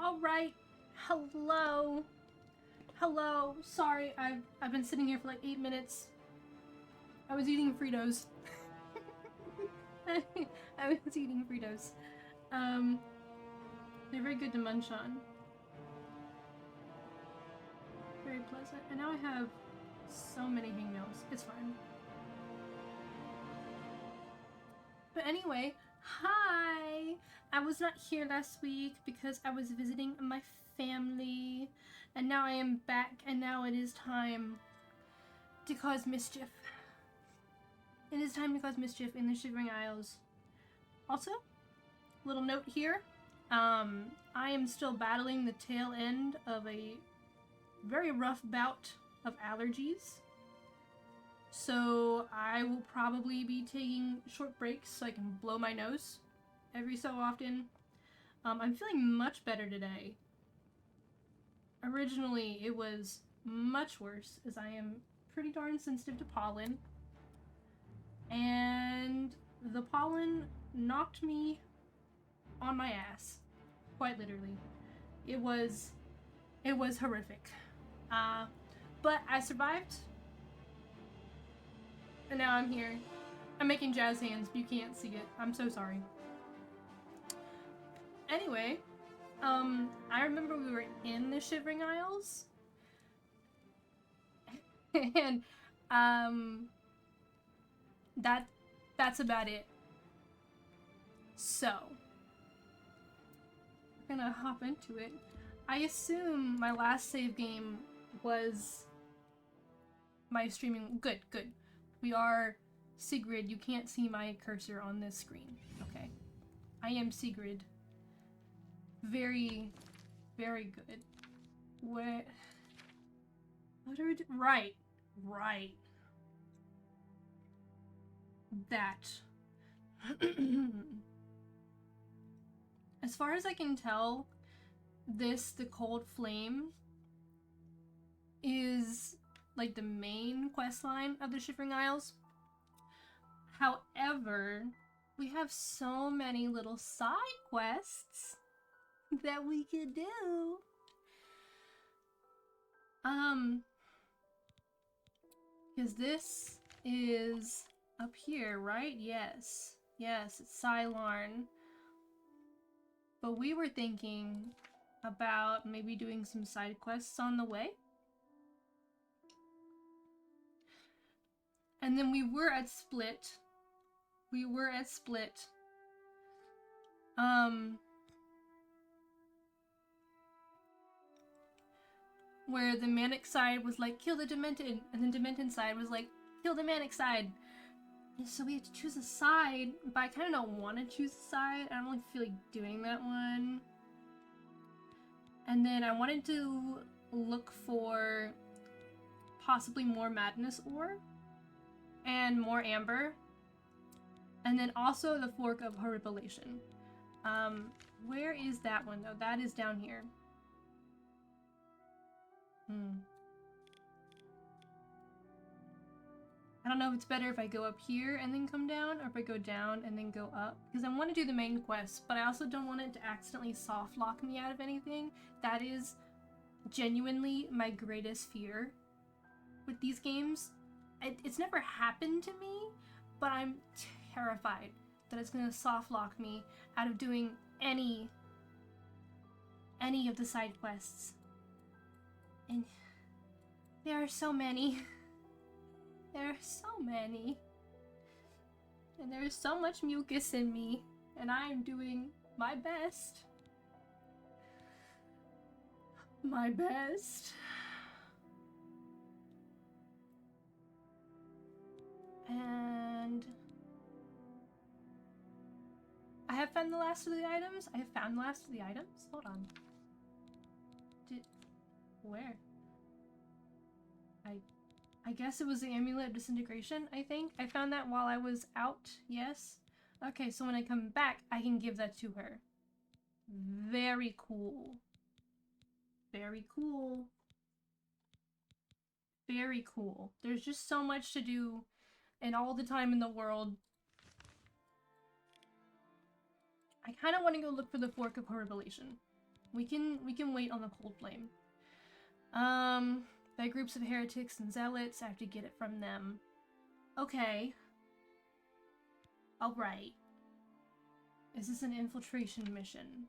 Alright. Hello. Hello. Sorry, I've been sitting here for like 8 minutes. I was eating Fritos. I was eating Fritos. They're very good to munch on. Very pleasant. And now I have so many hangnails. It's fine. But anyway, hi! I was not here last week because I was visiting my family. And now I am back, and now it is time to cause mischief. It is time to cause mischief in the Shivering Isles. Also, little note here. I am still battling the tail end of a very rough bout of allergies. So I will probably be taking short breaks so I can blow my nose every so often. I'm feeling much better today. Originally, it was much worse as I am pretty darn sensitive to pollen. And the pollen knocked me on my ass. Quite literally. It was horrific. But I survived. And now I'm here. I'm making jazz hands, but you can't see it. I'm so sorry. Anyway, I remember we were in the Shivering Isles. And, that's about it. So, I'm gonna hop into it. I assume my last save game was my streaming. Good. We are Sigrid. You can't see my cursor on this screen. Okay. I am Sigrid. Very, very good. What are we doing? Right. That. As far as I can tell, the Cold Flame is like the main quest line of the Shivering Isles. However, we have so many little side quests that we could do. Because this is up here, right? Yes, it's Cylorn. But we were thinking about maybe doing some side quests on the way. And then we were at Split. Where the Manic side was like, kill the Demented, and the Demented side was like, kill the Manic side. And so we had to choose a side, but I kind of don't want to choose a side. I don't really feel like doing that one. And then I wanted to look for possibly more Madness Ore and more Amber. And then also the Fork of Horripilation. Where is that one though? That is down here. I don't know if it's better if I go up here and then come down, or if I go down and then go up. Because I want to do the main quest, but I also don't want it to accidentally soft lock me out of anything. That is genuinely my greatest fear with these games. It's never happened to me, but I'm terrified that it's going to soft lock me out of doing any of the side quests. And there are so many. There are so many. And there is so much mucus in me. And I am doing my best. My best. And I have found the last of the items. Hold on. Where? I guess it was the Amulet of Disintegration, I think. I found that while I was out, yes. Okay, so when I come back, I can give that to her. Very cool. Very cool. Very cool. There's just so much to do and all the time in the world. I kind of want to go look for the Fork of Horripilation. We can wait on the cold flame. By groups of heretics and zealots, I have to get it from them. Okay. Alright. Is this an infiltration mission?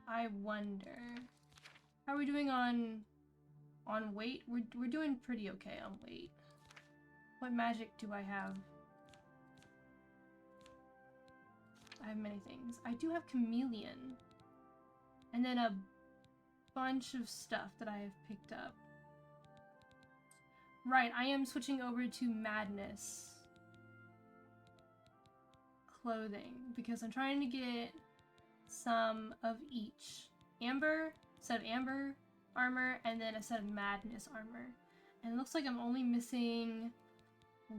I wonder. How are we doing on weight? We're doing pretty okay on weight. What magic do I have? I have many things. I do have chameleon. And then a bunch of stuff that I have picked up. Right, I am switching over to madness clothing because I'm trying to get some of each. Amber, set of amber armor, and then a set of madness armor. And it looks like I'm only missing,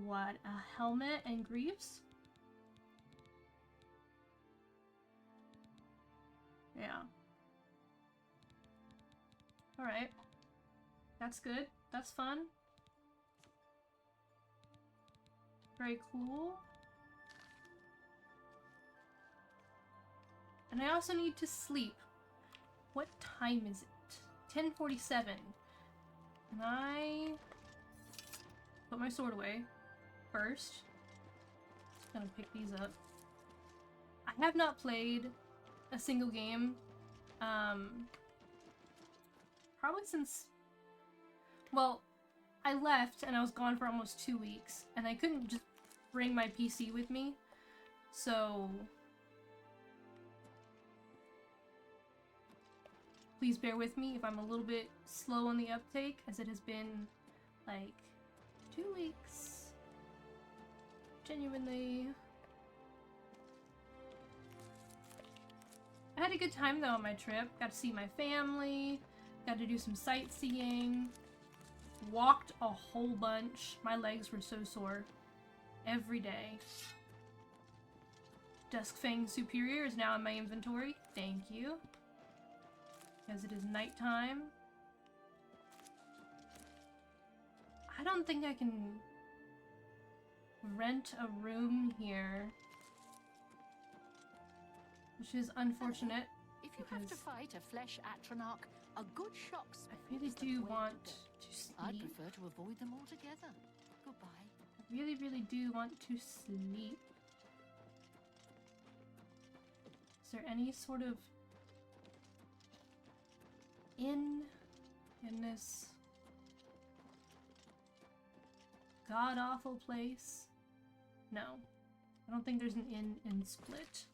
what, a helmet and greaves? Yeah. Alright. That's good. That's fun. Very cool. And I also need to sleep. What time is it? 10:47. And I put my sword away first. Just gonna pick these up. I have not played a single game. Probably since... Well, I left and I was gone for almost 2 weeks. And I couldn't just bring my PC with me. So... please bear with me if I'm a little bit slow on the uptake, as it has been, like, 2 weeks. Genuinely. I had a good time, though, on my trip. Got to see my family, got to do some sightseeing, walked a whole bunch. My legs were so sore. Every day. Duskfang Superior is now in my inventory. Thank you. Because it is nighttime. I don't think I can rent a room here. Which is unfortunate. If you have to fight a flesh Atronach, a good shop's I really do want to sleep. I prefer to avoid them altogether. Goodbye. I really, really do want to sleep. Is there any sort of inn in this god-awful place? No. I don't think there's an inn in Split.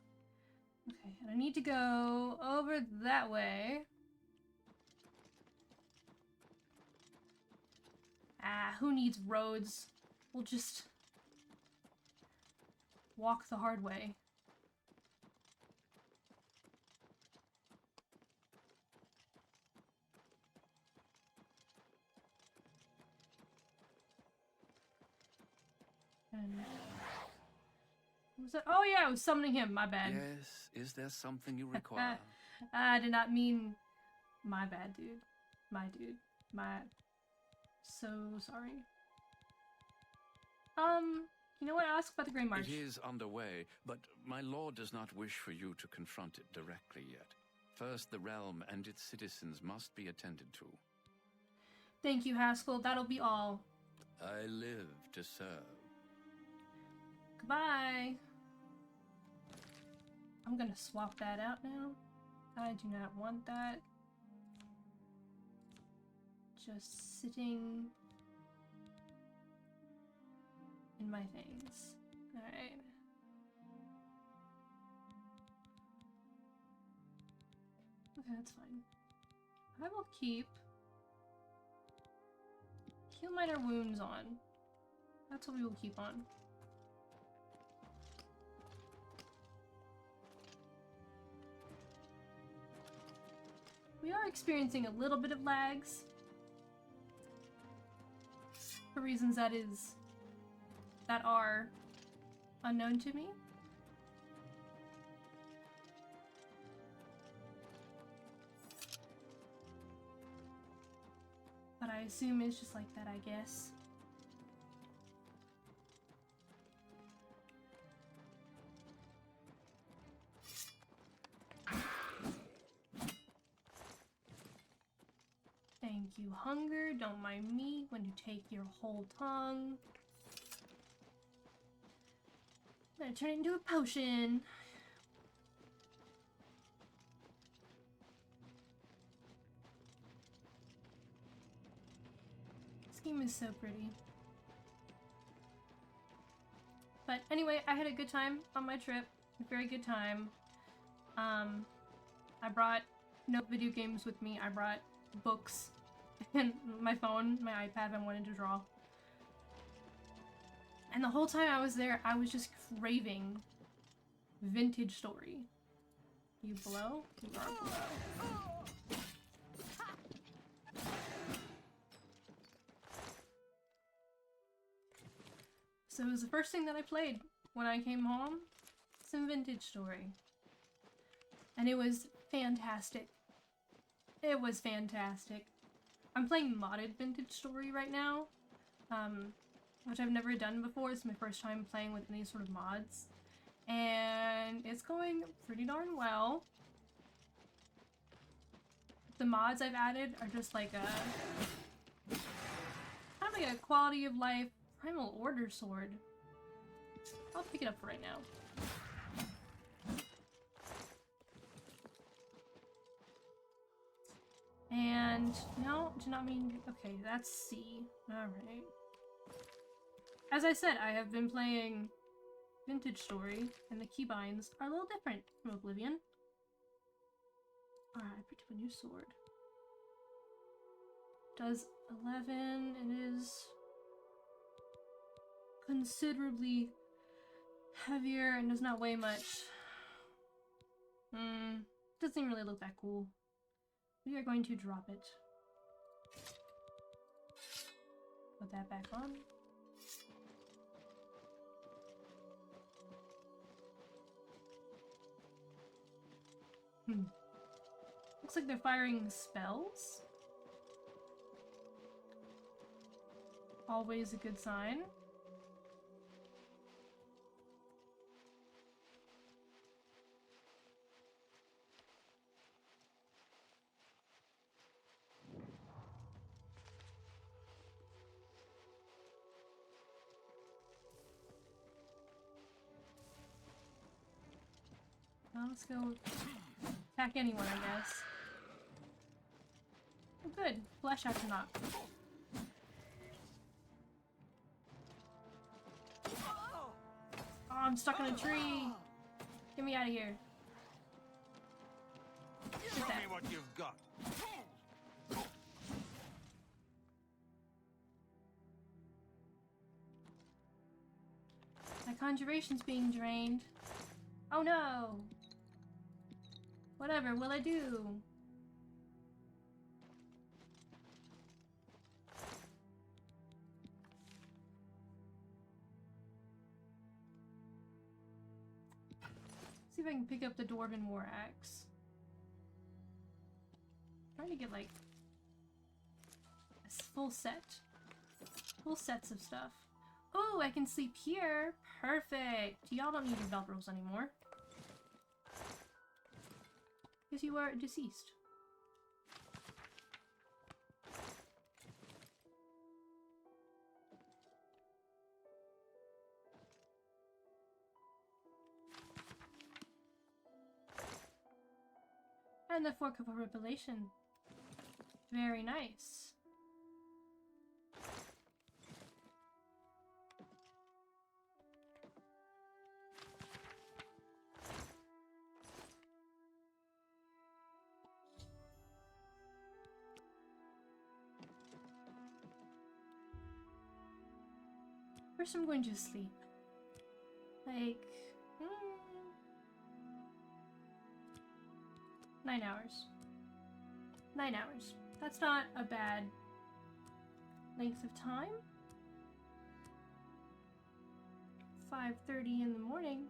Okay, and I need to go over that way. Ah, who needs roads? We'll just walk the hard way. And what was that? Oh yeah, I was summoning him, my bad. Yes, is there something you require? I did not mean my bad, dude. My dude. My... So sorry. You know what? Ask about the Grey March. It is underway, but my lord does not wish for you to confront it directly yet. First, the realm and its citizens must be attended to. Thank you, Haskell. That'll be all. I live to serve. Goodbye. I'm gonna swap that out now. I do not want that. Just sitting in my things. Alright. Okay, that's fine. I will keep Heal Minor Wounds on. That's what we will keep on. We are experiencing a little bit of lags. For reasons that are unknown to me. But I assume it's just like that, I guess. Thank you, hunger. Don't mind me when you take your whole tongue. I'm gonna turn it into a potion. This game is so pretty. But anyway, I had a good time on my trip. A very good time. I brought no video games with me. I brought books and my phone, my iPad, I wanted to draw. And the whole time I was there, I was just craving vintage story. You blow? You are blow. So it was the first thing that I played when I came home. Some vintage story. And it was fantastic. It was fantastic. I'm playing modded vintage story right now, which I've never done before. It's my first time playing with any sort of mods. And it's going pretty darn well. The mods I've added are just like a kind of like a quality of life Primal Order sword. I'll pick it up for right now. And no, do not mean, okay, that's C. Alright. As I said, I have been playing Vintage Story, and the keybinds are a little different from Oblivion. Alright, I picked up a new sword. Does 11, it is considerably heavier and does not weigh much. Doesn't really look that cool. We are going to drop it. Put that back on. Looks like they're firing spells. Always a good sign. Well, let's go attack anyone, I guess. Oh, good. Flesh after knock. Oh, I'm stuck in a tree. Get me out of here. Show me what you've got. My conjuration's being drained. Oh no! Whatever will I do? See if I can pick up the Dwarven War Axe. Trying to get like a full set. Full sets of stuff. Oh, I can sleep here. Perfect. Y'all don't need your belt rolls anymore. Because you are deceased. And the Fork of Revelation. Very nice. First I'm going to sleep. Like, 9 hours. 9 hours. That's not a bad length of time. 5:30 in the morning.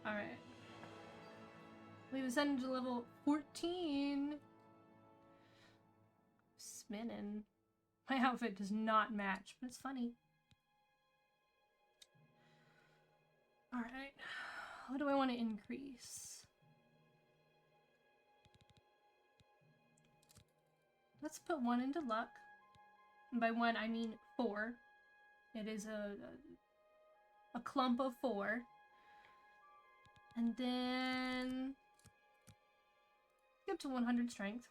Alright. We've ascended to level 14. Spinning. My outfit does not match, but it's funny. Alright. What do I want to increase? Let's put 1 into luck. And by 1, I mean 4. It is a clump of 4. And then skip to 100 strength.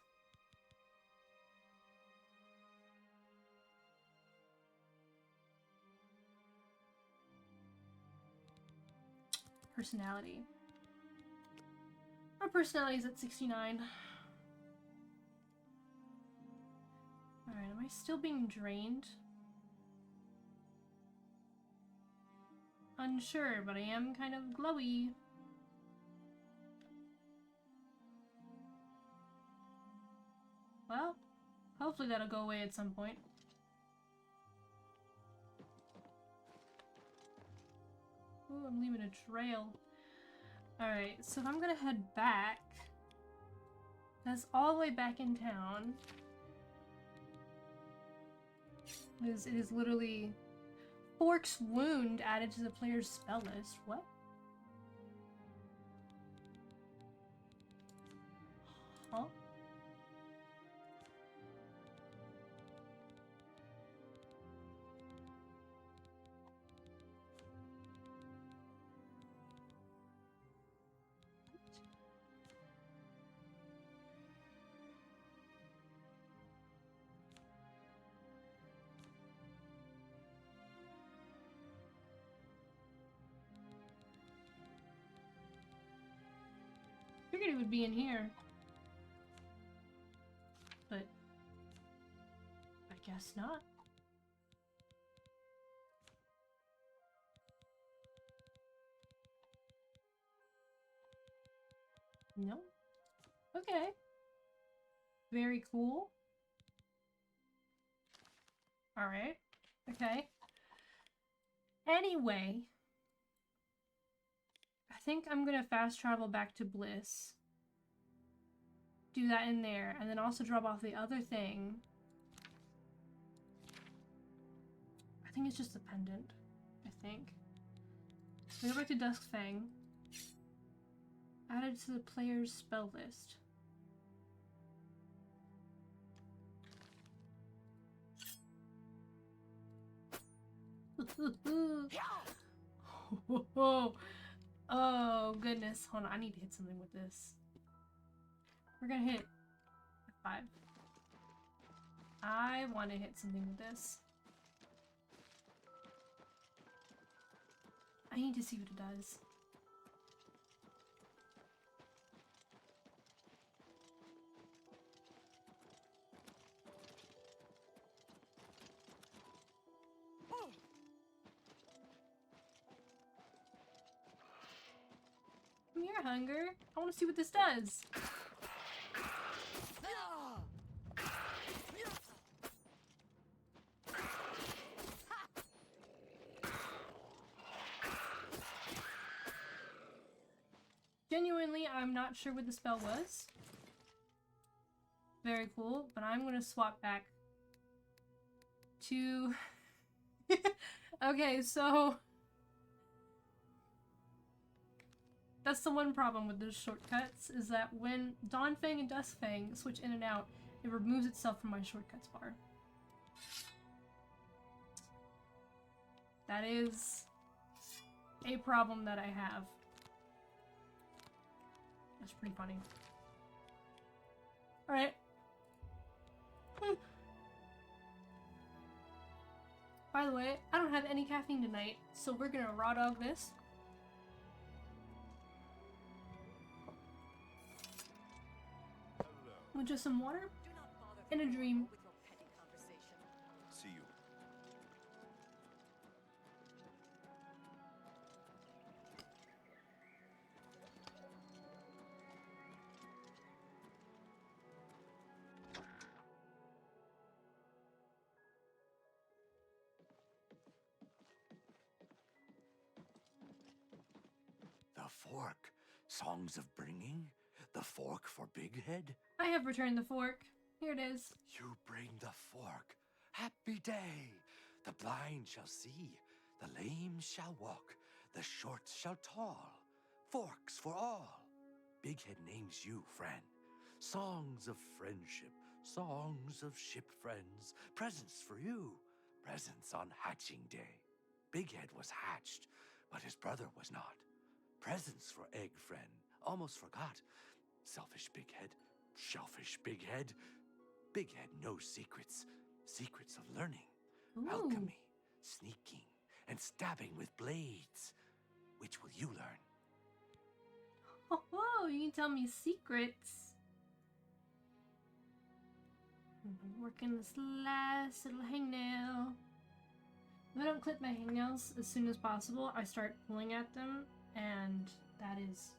Personality. Our personality is at 69. Alright, am I still being drained? Unsure, but I am kind of glowy. Well, hopefully that'll go away at some point. Ooh, I'm leaving a trail. Alright, so if I'm gonna head back, that's all the way back in town. It is literally Fork's Wound added to the player's spell list. What? Huh? Figured it would be in here. But I guess not. No? Okay. Very cool. Alright. Okay. Anyway, I think I'm gonna fast travel back to Bliss. Do that in there, and then also drop off the other thing. I think it's just a pendant. I think. We go back to Duskfang. Added to the player's spell list. Oh goodness, hold on, I need to hit something with this. We're gonna hit 5. I want to hit something with this. I need to see what it does. Come here, Hunger. I want to see what this does. Genuinely, I'm not sure what the spell was. Very cool, but I'm gonna swap back to... Okay, so... That's the one problem with those shortcuts, is that when Dawnfang and Duskfang switch in and out, it removes itself from my shortcuts bar. That is a problem that I have. That's pretty funny. Alright. By the way, I don't have any caffeine tonight, so we're gonna raw dog this. With just some water and a dream. See you. The fork. Songs of bringing? The fork for Big Head? I have returned the fork. Here it is. You bring the fork. Happy day. The blind shall see. The lame shall walk. The short shall tall. Forks for all. Big Head names you, friend. Songs of friendship. Songs of ship friends, presents for you, presents on hatching day. Bighead was hatched, but his brother was not. Presents for Egg Friend, almost forgot. Selfish Bighead, shellfish Bighead. Bighead knows secrets, secrets of learning, Ooh. alchemy, sneaking, and stabbing with blades. Which will you learn? Oh, you can tell me secrets. I'm working this last little hangnail. If I don't clip my hangnails as soon as possible, I start pulling at them, and that is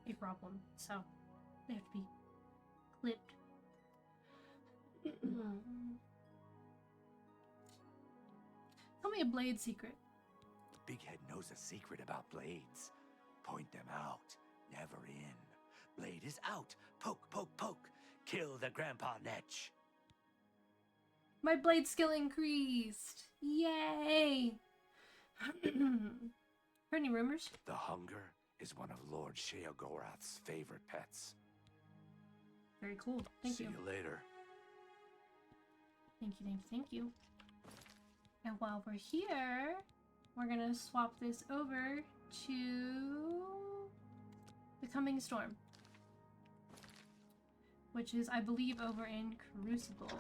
a problem. So they have to be clipped. Tell me a blade secret. Bighead knows a secret about blades. Point them out, never in. Blade is out. Poke, poke, poke. Kill the grandpa netch. My blade skill increased! Yay! Heard any rumors? The hunger is one of Lord Sheogorath's favorite pets. Very cool. Thank See you. you later. Thank you, thank you, thank you. And while we're here, we're gonna swap this over to the Coming Storm, which is, I believe, over in Crucible.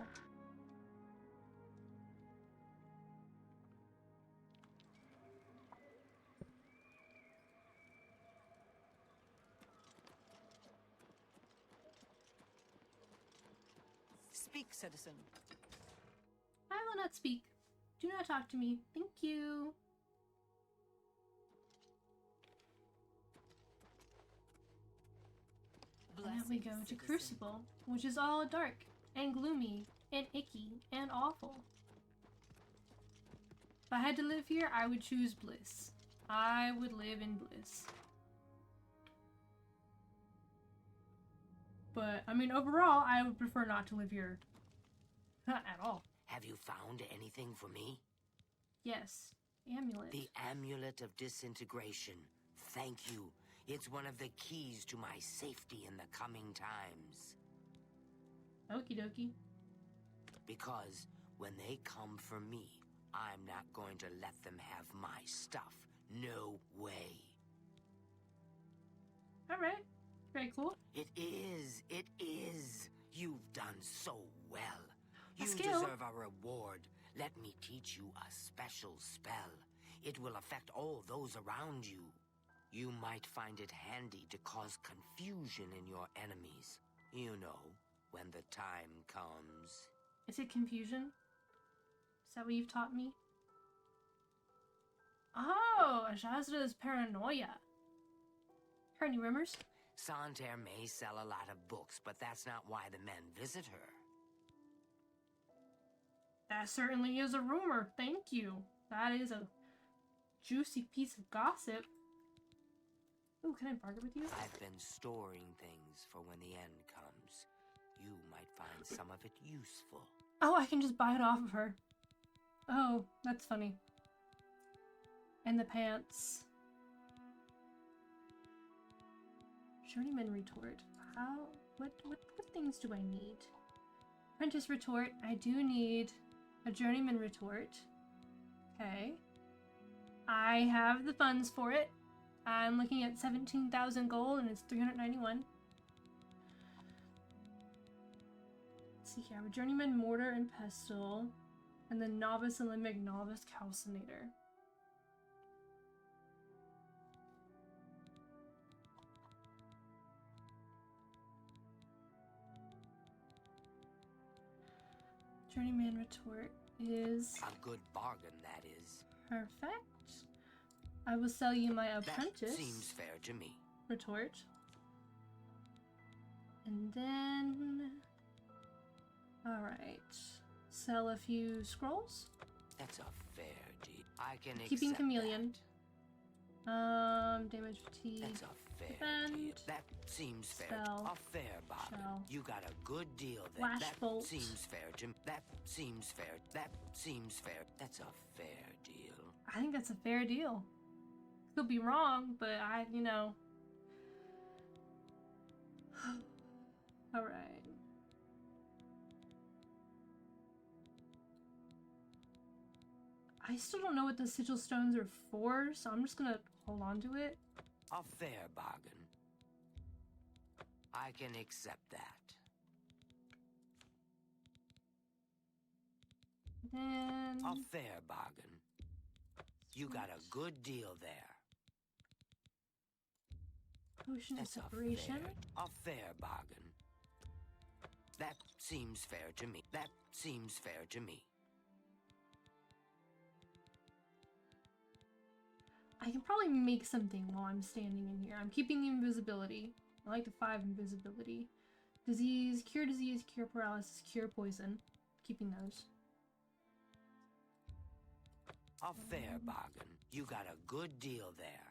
Speak, citizen. I will not speak. Do not talk to me. Thank you. And now we go to Crucible, which is all dark and gloomy and icky and awful. If I had to live here, I would choose bliss. I would live in bliss. But, I mean, overall, I would prefer not to live here. Not at all. Have you found anything for me? Yes. Amulet. The Amulet of Disintegration. Thank you. It's one of the keys to my safety in the coming times. Okie dokie. Because when they come for me, I'm not going to let them have my stuff. No way. Alright. Very cool. It is. It is. You've done so well. A You skill. deserve a reward. Let me teach you a special spell. It will affect all those around you. You might find it handy to cause confusion in your enemies. You know, when the time comes. Is it confusion? Is that what you've taught me? Oh, Ajazra's paranoia. Heard any rumors? Santerre may sell a lot of books, but that's not why the men visit her. That certainly is a rumor. Thank you. That is a juicy piece of gossip. Ooh, can I bargain with you? I've been storing things for when the end comes. You might find some of it useful. Oh, I can just buy it off of her. Oh, that's funny. And the pants. Journeyman retort. What things do I need? Apprentice retort. I do need a journeyman retort. Okay. I have the funds for it. I'm looking at 17,000 gold and it's 391. Let's see here. I have a journeyman mortar and pestle. And the novice and limbic novice calcinator. Journeyman retort is A good bargain, that is. perfect. I will sell you my apprentice. That seems fair to me. Retort. And then... Alright. Sell a few scrolls. That's a fair deal. I can Keeping accept chameleon. Damage fatigue. That's a fair Defend. deal. That seems fair. Spell. A fair bargain. Shell. You got a good deal there. Flash That bolt. seems fair to me. That seems fair. That seems fair. That's a fair deal. I think that's a fair deal. Could be wrong, but you know. Alright. I still don't know what the sigil stones are for, so I'm just gonna hold on to it. A fair bargain. I can accept that. Then A fair bargain. You got a good deal there. potion of That's separation. a fair bargain. That seems fair to me. That seems fair to me. I can probably make something while I'm standing in here. I'm keeping the invisibility. I like the 5 invisibility. Disease, cure paralysis, cure poison. Keeping those. A fair bargain. You got a good deal there.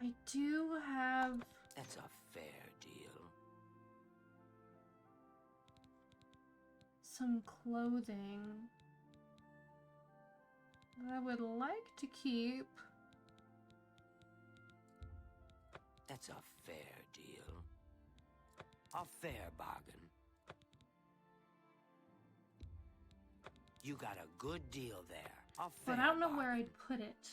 I do have... That's a fair deal. some clothing that I would like to keep. That's a fair deal. A fair bargain. You got a good deal there. A fair But I don't know where bargain. I'd put it.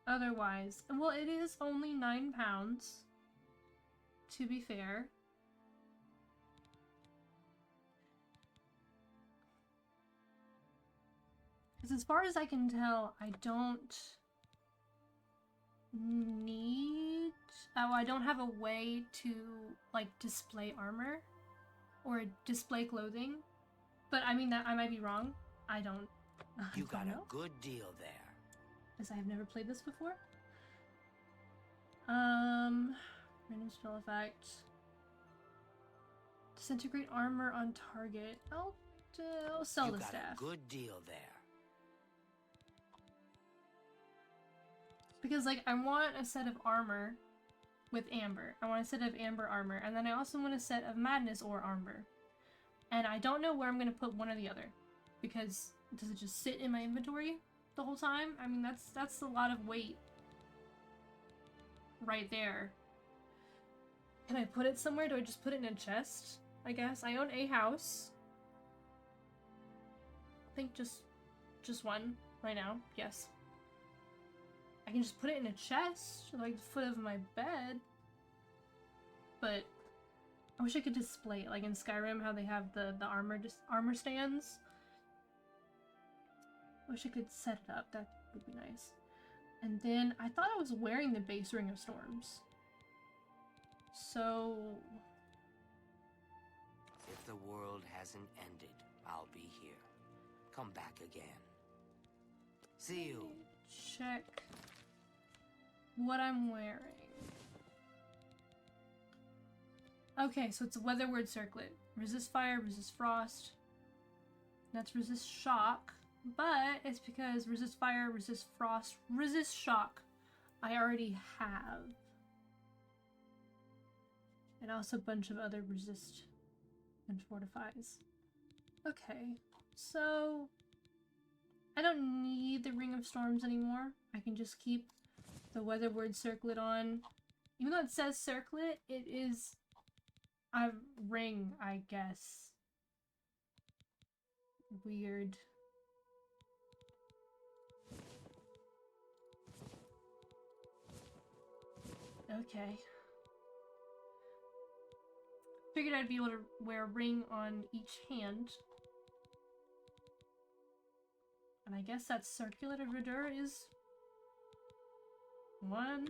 Otherwise, well, it is only £9, to be fair. Because as far as I can tell, I don't need... Oh, I don't have a way to, like, display armor or display clothing. But I mean, that I might be wrong. I don't You got know. a good deal there. As I have never played this before. Random spell effect. Disintegrate armor on target. I'll sell You the got staff. a good deal there. Because, like, I want a set of armor with amber. I want a set of amber armor. And then I also want a set of madness ore armor. And I don't know where I'm going to put one or the other. Because does it just sit in my inventory the whole time? I mean, that's a lot of weight. Right there. Can I put it somewhere? Do I just put it in a chest? I guess. I own a house. I think just one right now. Yes. I can just put it in a chest, like the foot of my bed. But I wish I could display it, like in Skyrim, how they have the armor stands. I wish I could set it up. That would be nice. And then I thought I was wearing the base Ring of Storms. So If the world hasn't ended, I'll be here. Come back again. See you. check what I'm wearing. Okay, so it's a weather word circlet. Resist fire, resist frost. That's resist shock. But it's because resist fire, resist frost, resist shock I already have. And also a bunch of other resist and fortifies. Okay, so I don't need the Ring of Storms anymore. I can just keep the weather word circlet on. Even though it says circlet, it is a ring, I guess. Weird. Okay. Figured I'd be able to wear a ring on each hand. And I guess that circlet of Verdure is one.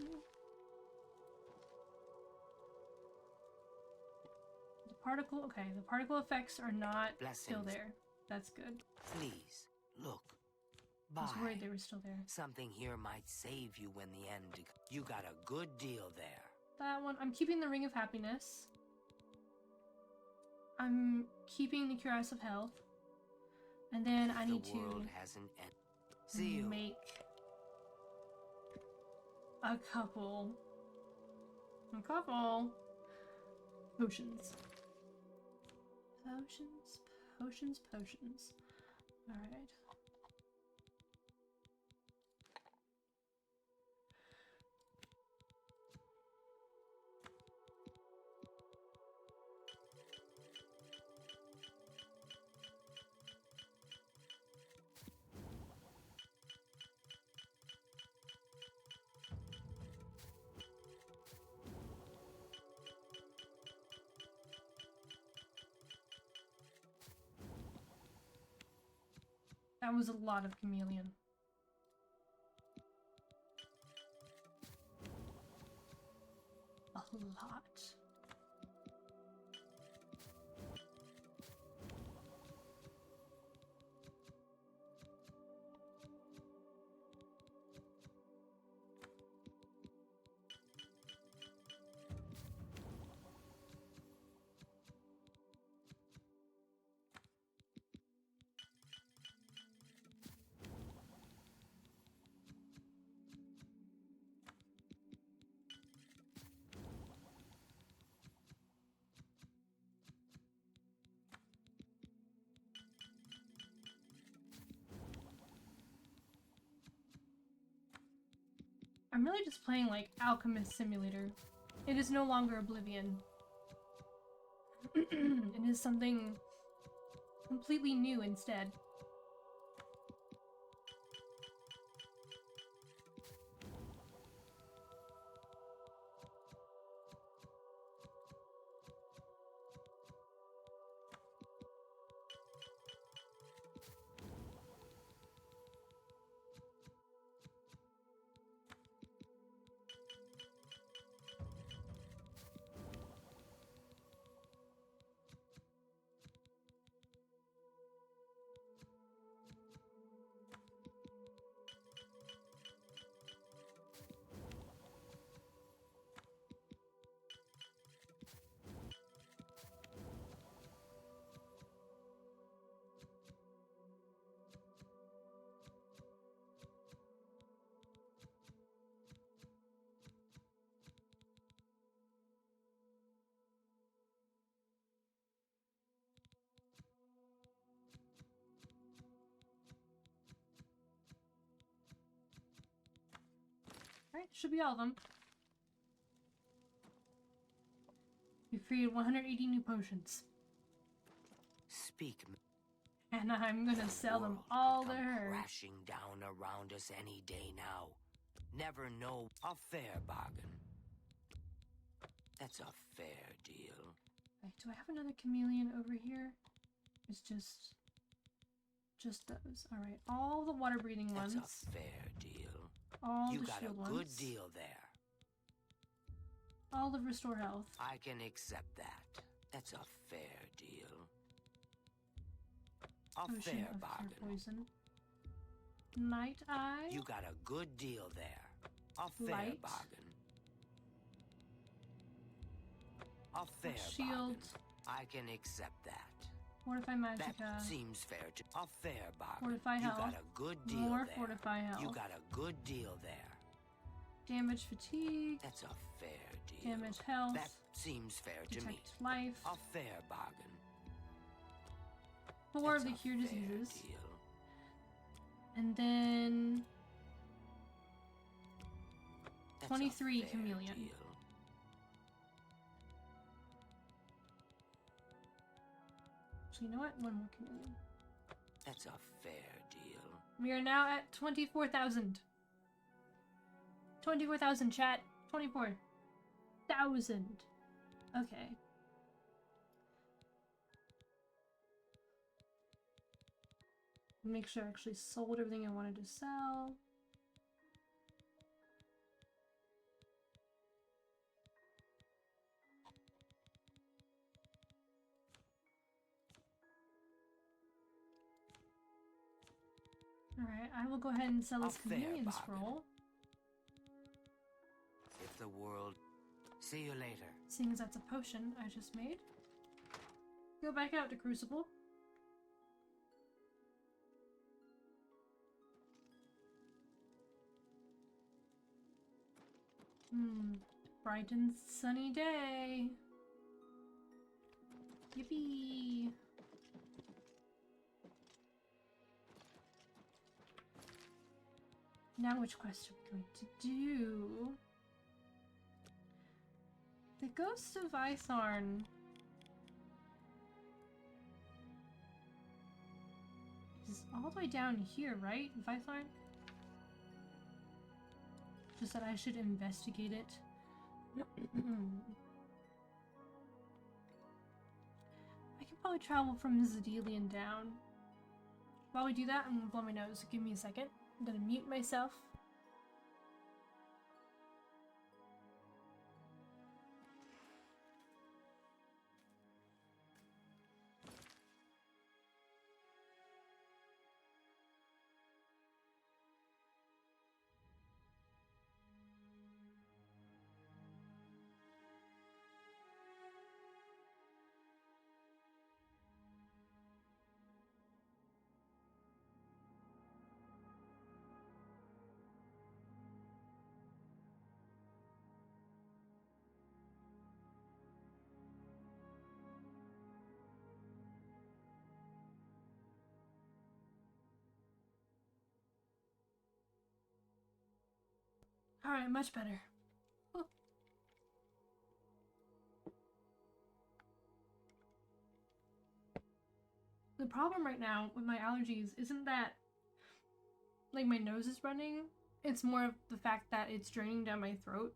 The particle, okay, the particle effects are not still Blessings. there. That's good. Please, look. I Bye. was worried they were still there. Something here might save you when the end... You got a good deal there. That one, I'm keeping the Ring of Happiness. I'm keeping the Cuirass of Health. And then I need the to world hasn't ended. See you. make a couple potions. Potions. Alright. That was a lot of chameleon. A lot. I'm really just playing like Alchemist Simulator. It is no longer Oblivion. It is something completely new instead. Alright, should be all of them. We've created 180 new potions. Speak. And I'm gonna sell them World all could to come her. crashing down around us any day now. Never know. A fair bargain. That's a fair deal. Right, do I have another chameleon over here? It's just those. Alright, all the water breathing That's ones. a fair deal. All You the got shield a good ones. deal there. All the restore health. I can accept that. That's a fair deal. A Potion fair of bargain. cure poison. Night eye. You got a good deal there. A fair Light. bargain. A fair shield. bargain. I can accept that. Fortify magicka. That seems fair to a fair bargain. Fortify you health. got a good deal More there. fortify health. You got a good deal there. Damage fatigue. That's a fair deal. Damage health. That seems fair to me. Protect life. A fair bargain. 4 of That's the a cure fair diseases. deal. And then That's a 23 fair chameleon. deal. So you know what? One more chameleon. That's a fair deal. We are now at 24,000. 24,000, chat. 24,000. Okay. Make sure I actually sold everything I wanted to sell. Alright, I will go ahead and sell A this fair chameleon bargain. scroll. If the world. See you later. Seeing as that's a potion I just made. Go back out to Crucible. Bright and sunny day. Yippee! Now which quest are we going to do? The Ghost of Ithorn is all the way down here, right? Ithorn? Just that I should investigate it. I could probably travel from Zedelian down. While we do that, I'm gonna blow my nose. Give me a second. I'm gonna mute myself. Alright, much better. Oh. The problem right now with my allergies isn't that, like, my nose is running. It's more of the fact that it's draining down my throat.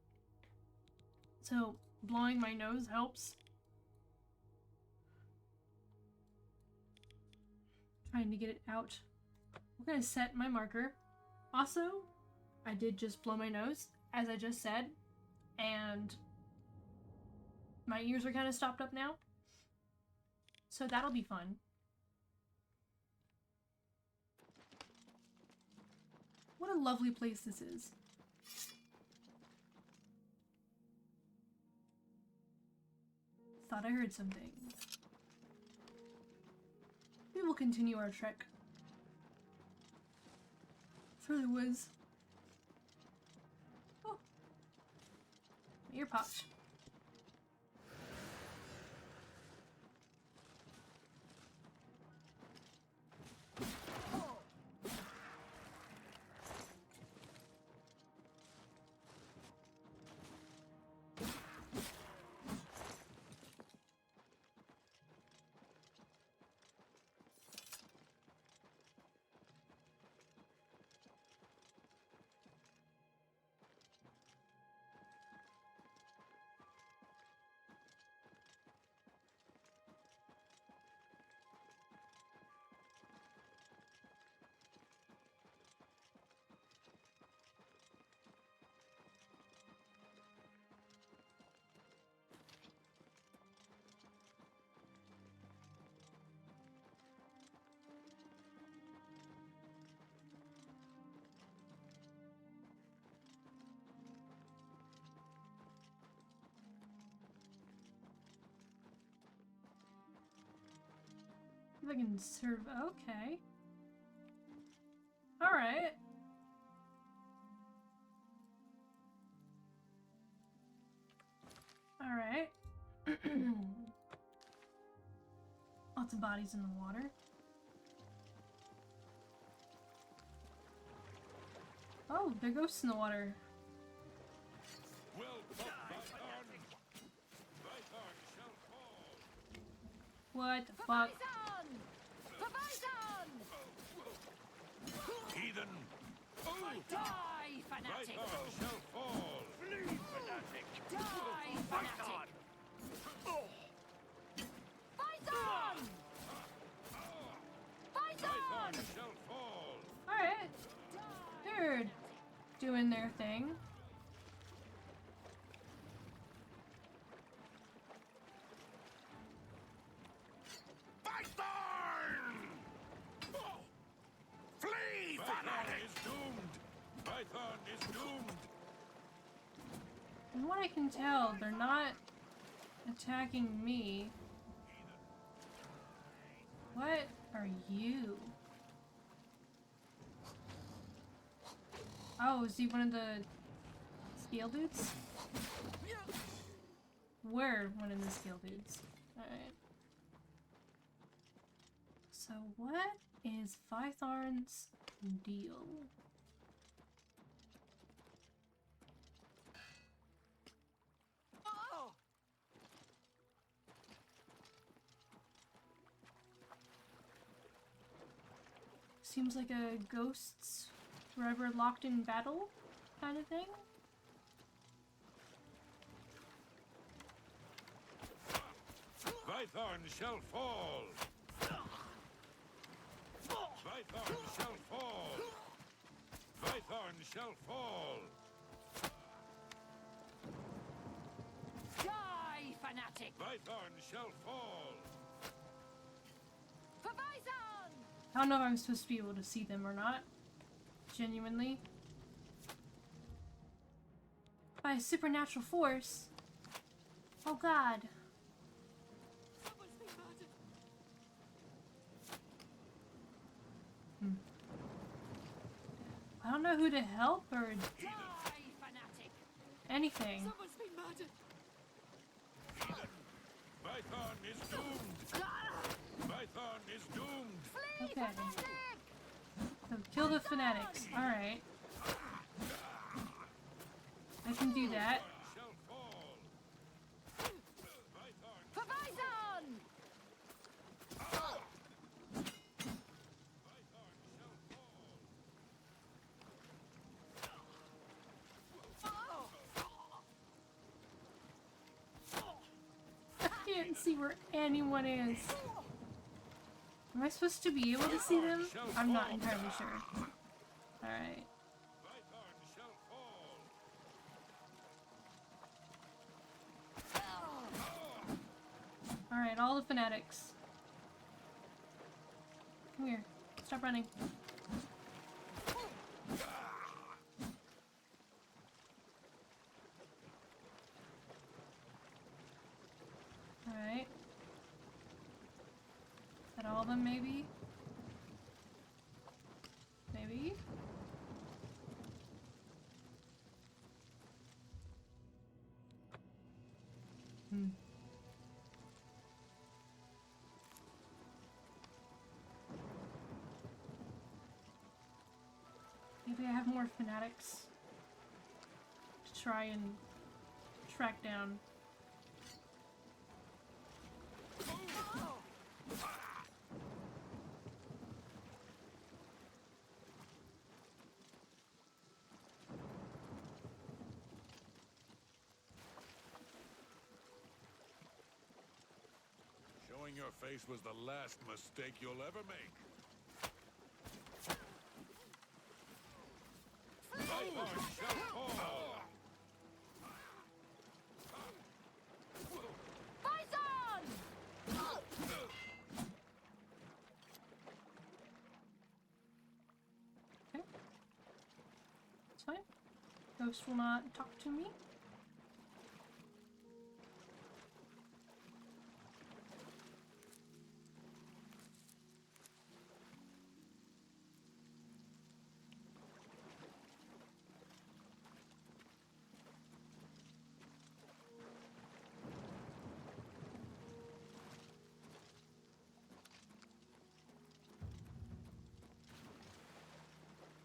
So, blowing my nose helps. Trying to get it out. We're gonna set my marker. Also, I did just blow my nose, as I just said, and my ears are kind of stopped up now. So that'll be fun. What a lovely place this is. Thought I heard something. We will continue our trek through the woods. Oh, my ear popped. If I can serve. Okay. Alright. Alright. Lots of bodies in the water. Oh, there are ghosts in the water. What the fuck? Heathen! Die, fanatic! Shall fall! Flee, fanatic! Die, fanatic! Fight on! Fight on! Shall fall! Alright. They're doing their thing. Python! Flee, fanatic! Is doomed! Python is doomed! From what I can tell, they're not attacking me. What are you? Oh, is he one of the scale dudes? We're one of the scale dudes. Alright. So what is Python's deal? Seems like a ghosts forever locked in battle kind of thing. Python shall fall! Python shall fall! Python shall fall! Die, fanatic! Python shall fall! For Bison! I don't know if I'm supposed to be able to see them or not. Genuinely. By a supernatural force. Oh god. Someone's been murdered! I don't know who to help or Die, fanatic! anything. Someone's been murdered! Python is doomed! Python is doomed! Flee, Okay. fanatic! So kill the fanatics. Alright. I can do that. Shall fall! Python For Bison! I can't see where anyone is. Am I supposed to be able to see them? I'm not entirely sure. Alright. Python shall fall! Alright, all the fanatics. Come here. Stop running. Alright. Is that all of them, maybe? Maybe? Maybe I have more fanatics to try and track down. Showing your face was the last mistake you'll ever make. Python shall fall! Bison! Okay. It's fine. Ghost will not talk to me.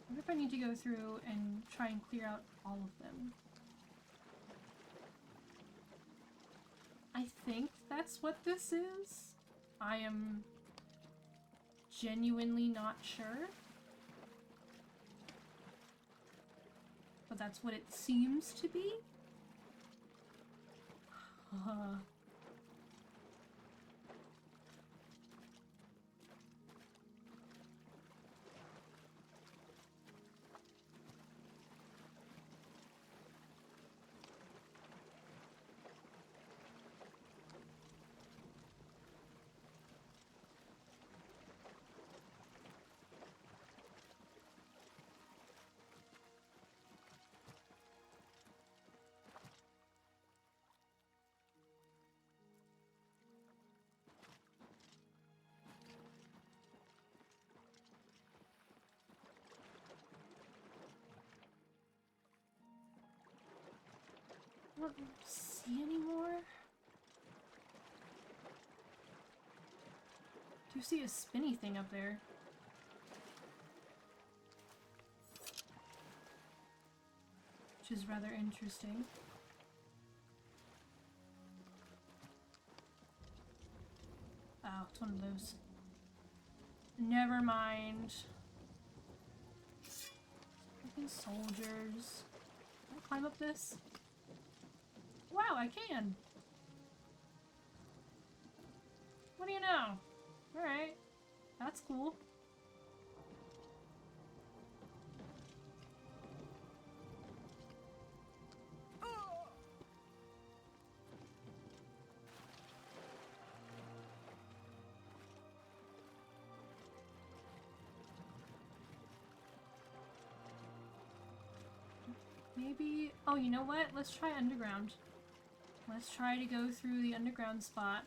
I wonder if I need to go through and try and clear out all of them. I think that's what this is. I am genuinely not sure. But that's what it seems to be. I don't see anymore. Do you see a spinny thing up there? Which is rather interesting. Oh, it's one of those. Never mind. Freaking soldiers. Can I climb up this? Wow, I can! What do you know? Alright. That's cool. Maybe... Oh, you know what? Let's try underground. Let's try to go through the underground spot.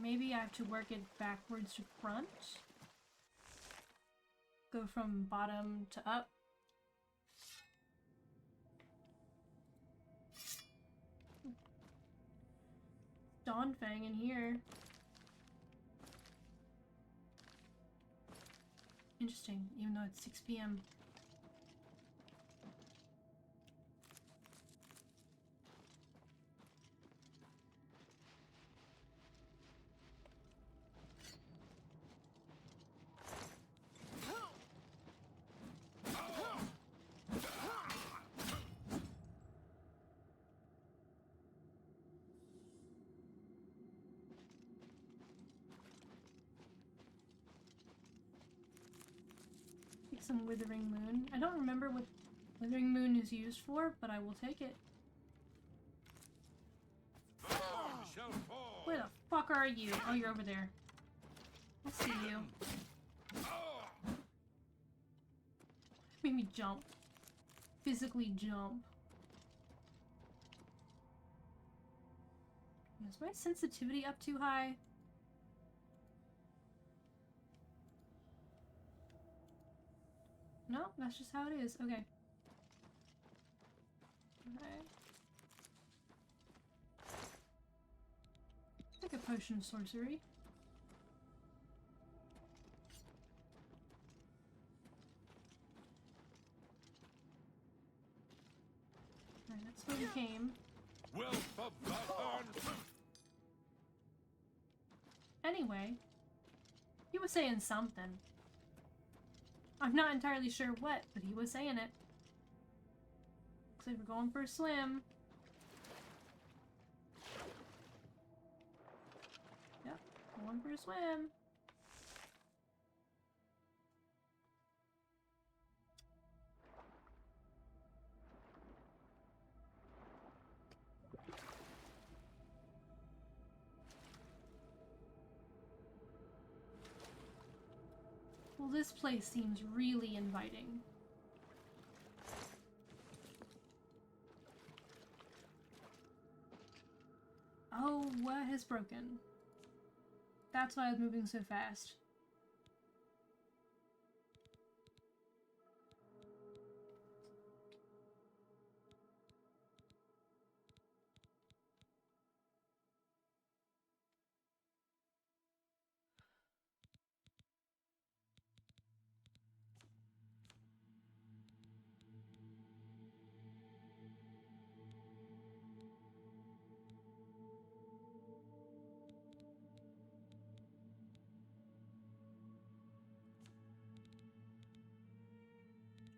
Maybe I have to work it backwards to front. Go from bottom to up. Dawnfang in here. Interesting, even though it's 6 p.m. Some Withering Moon. I don't remember what Withering Moon is used for, but I will take it. The bomb shall fall. Where the fuck are you? Oh, you're over there. I see you. Made me jump. Physically jump. Is my sensitivity up too high? No, that's just how it is. Okay. Okay. Take a potion of sorcery. Alright, that's where we came. Wealth of Valhorn. Anyway, he was saying something. I'm not entirely sure what, but he was saying it. Looks like we're going for a swim. Yep, going for a swim. Well, this place seems really inviting. Oh, what has broken? That's why I was moving so fast.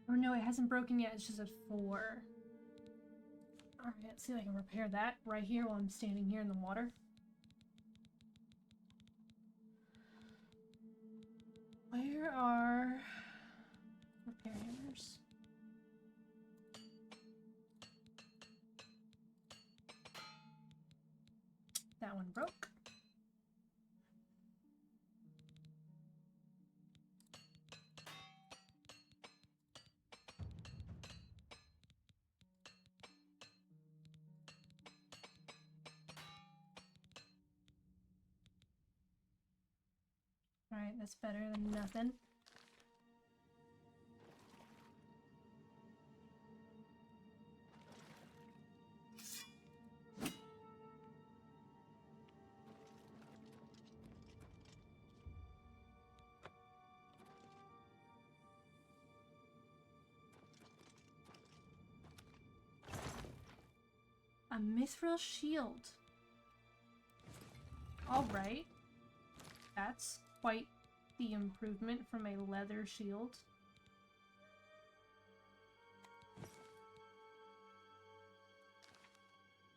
Or no, it hasn't broken yet, it's just at 4. Alright, let's see if I can repair that right here while I'm standing here in the water. Where are repair hammers? That one broke. Alright, that's better than nothing. A mithril shield. Alright. That's quite the improvement from a leather shield.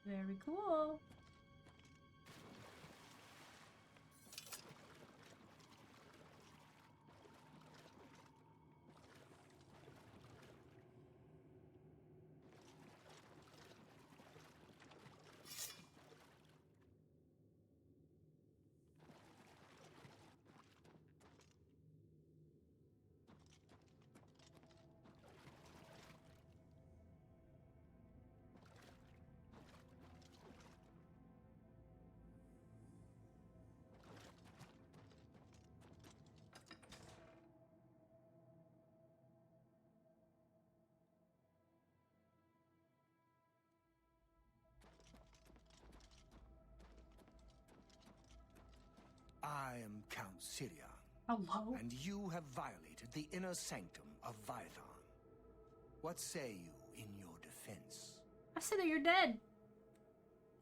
Very cool. I am Count Sirion, Hello? and you have violated the inner sanctum of Vython. What say you in your defense? I say that you're dead.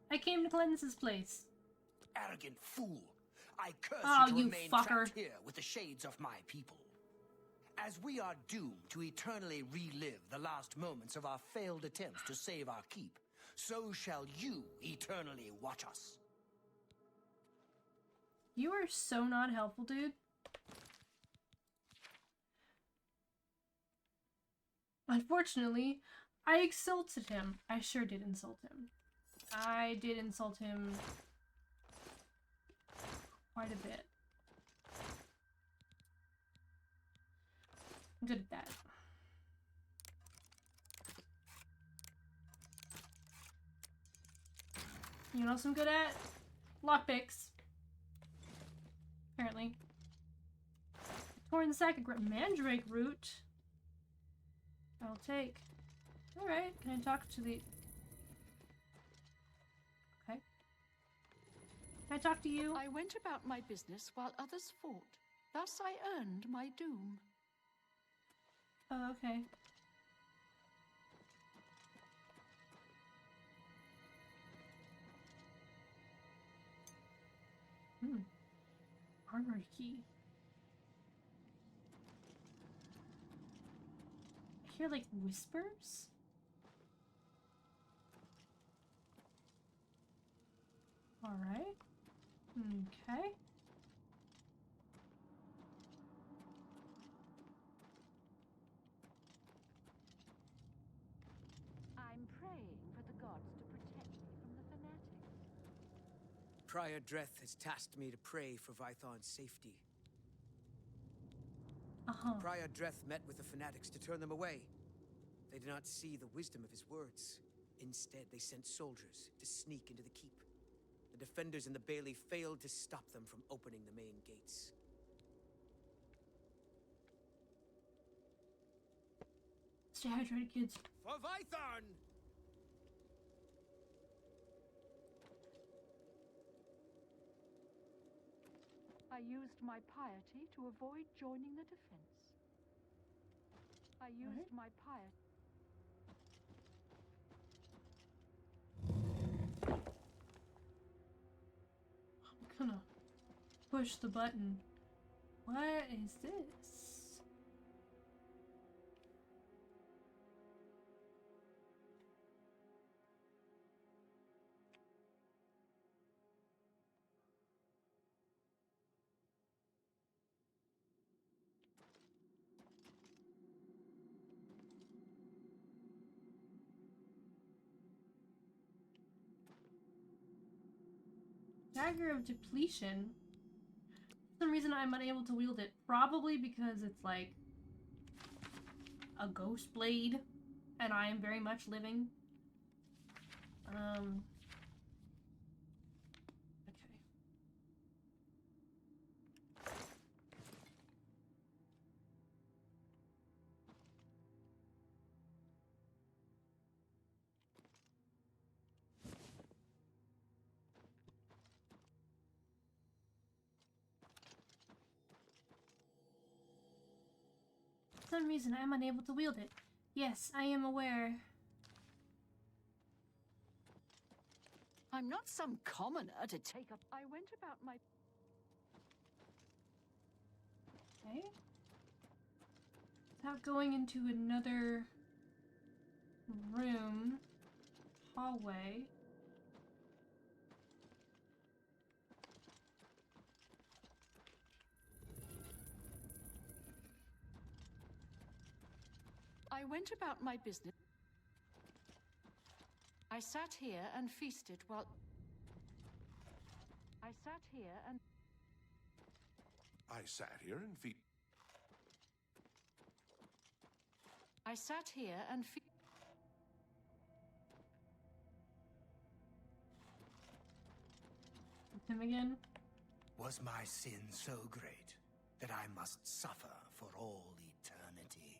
I came to cleanse this place. Arrogant fool! I curse Oh, you to you remain fucker. trapped here with the shades of my people. As we are doomed to eternally relive the last moments of our failed attempts to save our keep, so shall you eternally watch us. You are so not helpful, dude. Unfortunately, I insulted him. I sure did insult him. I did insult him quite a bit. I'm good at that. You know what else I'm good at? Lockpicks. Apparently. Torn sack of mandrake root. I'll take. Alright, can I talk to the... Okay. Can I talk to you? I went about my business while others fought. Thus I earned my doom. Oh, okay. Armory key. I hear like whispers? Alright. Okay. I'm praying for the gods to protect me from the fanatics. Prior Dreth has tasked me to pray for Vython's safety. Prior Dreth met with the fanatics to turn them away. They did not see the wisdom of his words. Instead, they sent soldiers to sneak into the keep. The defenders in the bailey failed to stop them from opening the main gates. Stay hydrated, kids. For Vython! I used my piety to avoid joining the defense. I used my piety. I'm gonna push the button. What is this? Dagger of Depletion. For some reason I'm unable to wield it. Probably because it's like a ghost blade and I am very much living. Okay. For some reason I'm unable to wield it. Yes, I am aware. I'm not some commoner to take up. I went about my. Okay. Without going into another room, hallway. I went about my business. I sat here and feasted while. I sat here and. I sat here and I sat here and Him again. Was my sin so great that I must suffer for all eternity?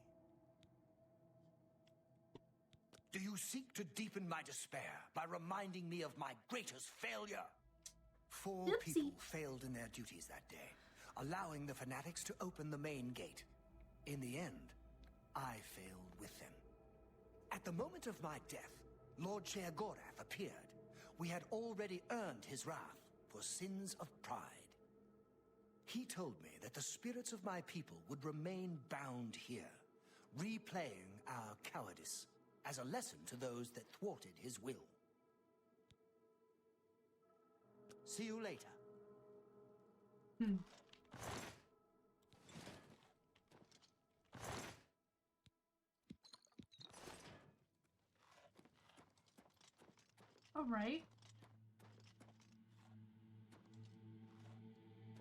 Do you seek to deepen my despair by reminding me of my greatest failure? 4 Oopsie. people failed in their duties that day, allowing the fanatics to open the main gate. In the end, I failed with them. At the moment of my death, Lord Sheogorath appeared. We had already earned his wrath for sins of pride. He told me that the spirits of my people would remain bound here, replaying our cowardice as a lesson to those that thwarted his will. See you later. All right.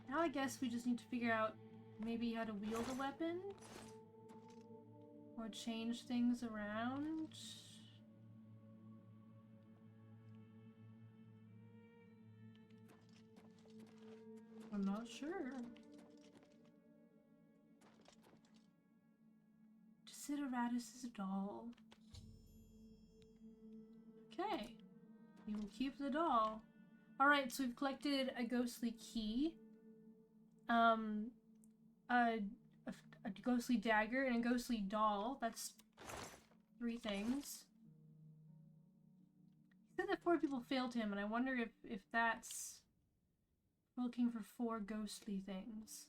Now I guess we just need to figure out maybe how to wield a weapon or change things around. I'm not sure. Desideratus's doll. Okay. We will keep the doll. Alright, so we've collected a ghostly key. A ghostly dagger and a ghostly doll. That's 3 things. He said that 4 people failed him, and I wonder if that's... We're looking for 4 ghostly things.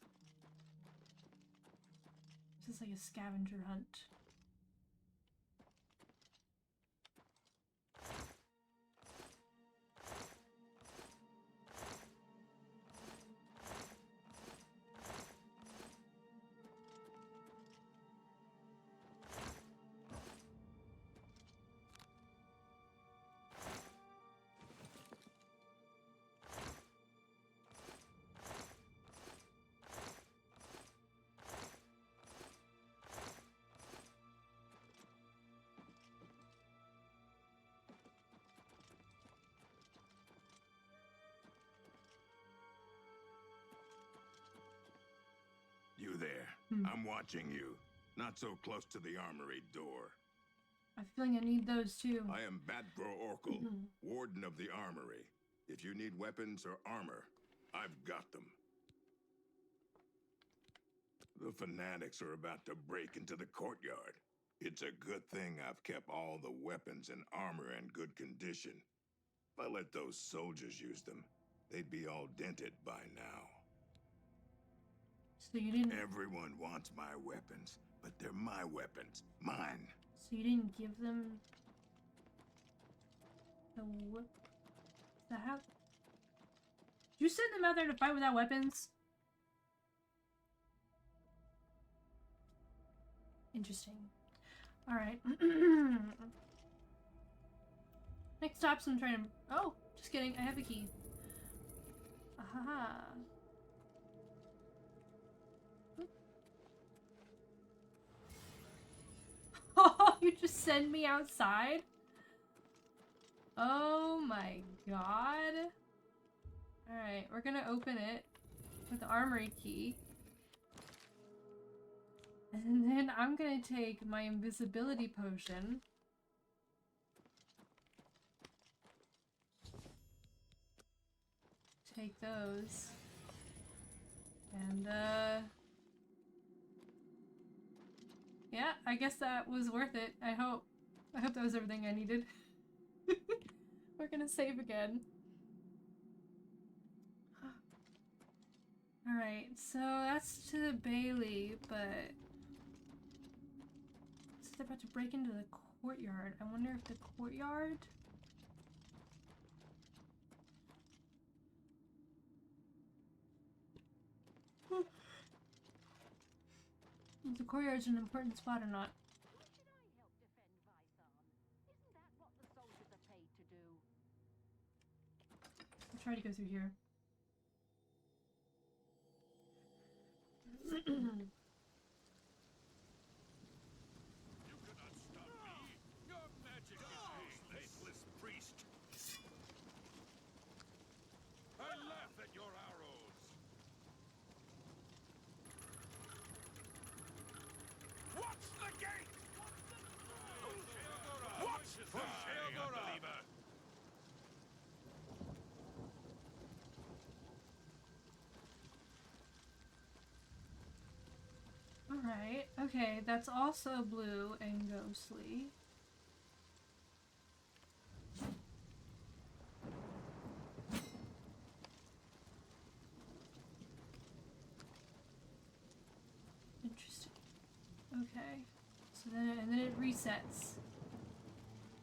This is like a scavenger hunt. You there. I'm watching you. Not so close to the armory door. I have a feeling I need those too. I am Badbro Orkel, Warden of the Armory. If you need weapons or armor, I've got them. The fanatics are about to break into the courtyard. It's a good thing I've kept all the weapons and armor in good condition. If I let those soldiers use them, they'd be all dented by now. So you didn't... Everyone wants my weapons, but they're my weapons. Mine. So you didn't give them... the whip... Is that how... Did you send them out there to fight without weapons? Interesting. Alright. Next stop's I'm trying to... Oh! Just kidding, I have a key. Ahaha. Oh, you just send me outside? Oh my god. Alright, we're gonna open it with the armory key. And then I'm gonna take my invisibility potion. Take those. And, yeah, I guess that was worth it. I hope. I hope that was everything I needed. We're gonna save again. Alright, so that's to the Bailey, but... So they're about to break into the courtyard. I wonder if the courtyard... If the courtyard's an important spot or not. I'll try to go through here. You cannot stop me. Your magic is faithless priest. I laugh at your arrows. Watch the gate! Watch from Sheogorath! Alright, okay, that's also blue and ghostly. Interesting. Okay. So then, and then it resets.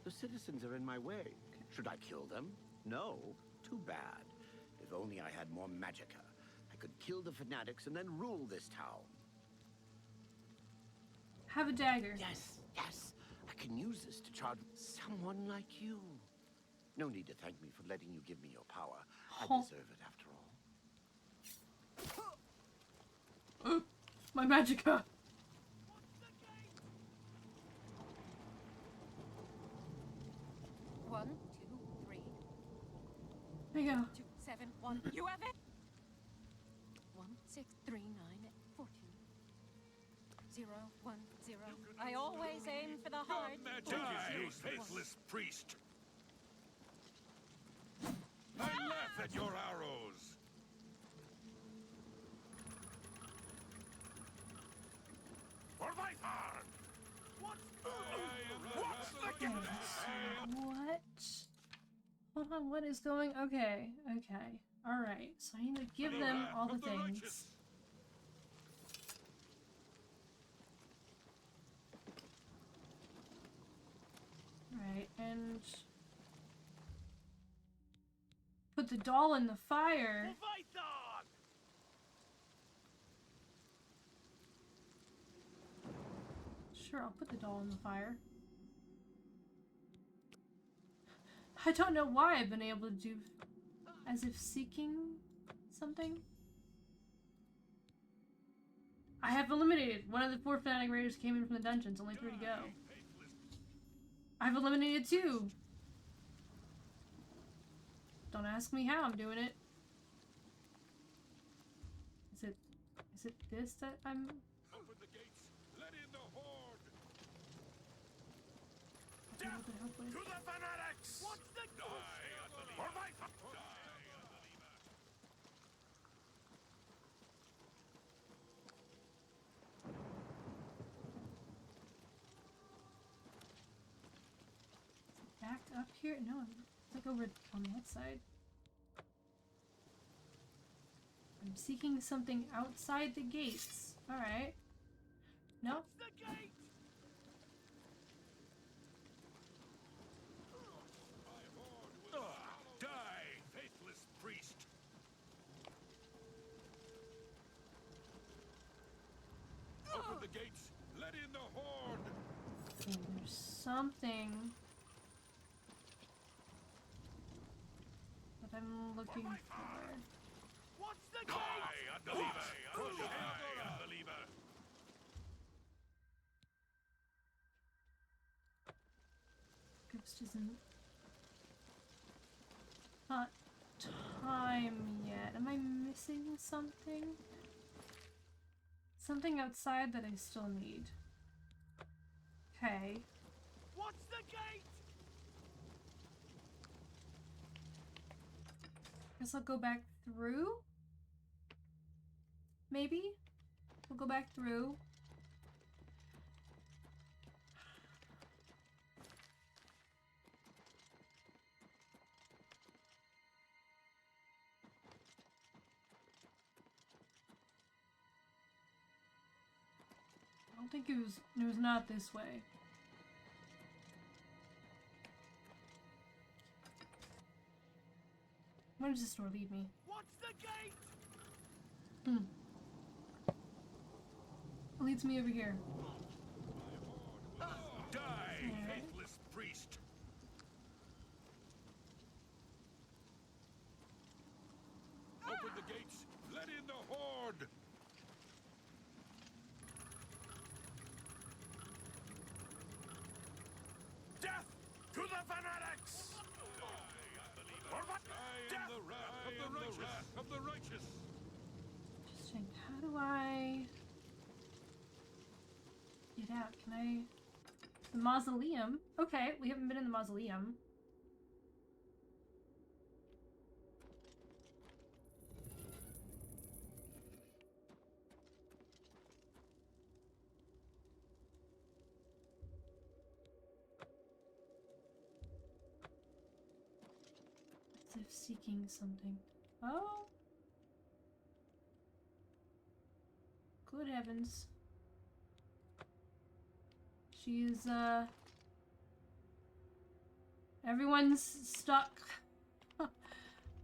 The citizens are in my way. Should I kill them? No. Too bad. If only I had more magicka. I could kill the fanatics and then rule this town. Have a dagger. Yes, yes. I can use this to charge someone like you. No need to thank me for letting you give me your power. I deserve it after all. My magicka. One, two, three. There you go. 2, 7, 1. You have it. 1, 6, 3, 9, 14. 0, 1, 0. I always aim for the hard. Die, you faithless priest! I laugh at your arrows! For my part! What's the Okay, so what? Hold on, what is going? Okay, okay. Alright, so I need to give them all the things. Right, and put the doll in the fire. Sure, I'll put the doll in the fire. I don't know why I've been able to do as if seeking something. I have eliminated one of the 4 fanatic raiders came in from the dungeons, only 3 to go. I've eliminated 2. Don't ask me how I'm doing it. Is it this that I'm... Open the gates! Let in the horde! Death to the fanatics! What's the die, unbeliever? For my die, unbeliever! Back up here? No, it's like over on that side. I'm seeking something outside the gates. Alright. Nope. The gate! Die, faithless priest! Open the gates! Let in the horde! Okay, there's something that I'm looking for. What's the gate? Die, unbeliever! Die, unbeliever! Ghost isn't... Not time yet. Am I missing something? Something outside that I still need. Okay. What's the gate? Guess I'll go back through? Maybe? We'll go back through. I don't think it was not this way. Where does this door lead me? What's the gate? It leads me over here. Die, faithless priest! Open the gates! Let in the horde! Death to the fanatics! I am the wrath of the righteous! Interesting. How do I get out? Can I... The mausoleum? Okay, we haven't been in the mausoleum. As if seeking something. Oh! Good heavens. She's, everyone's stuck.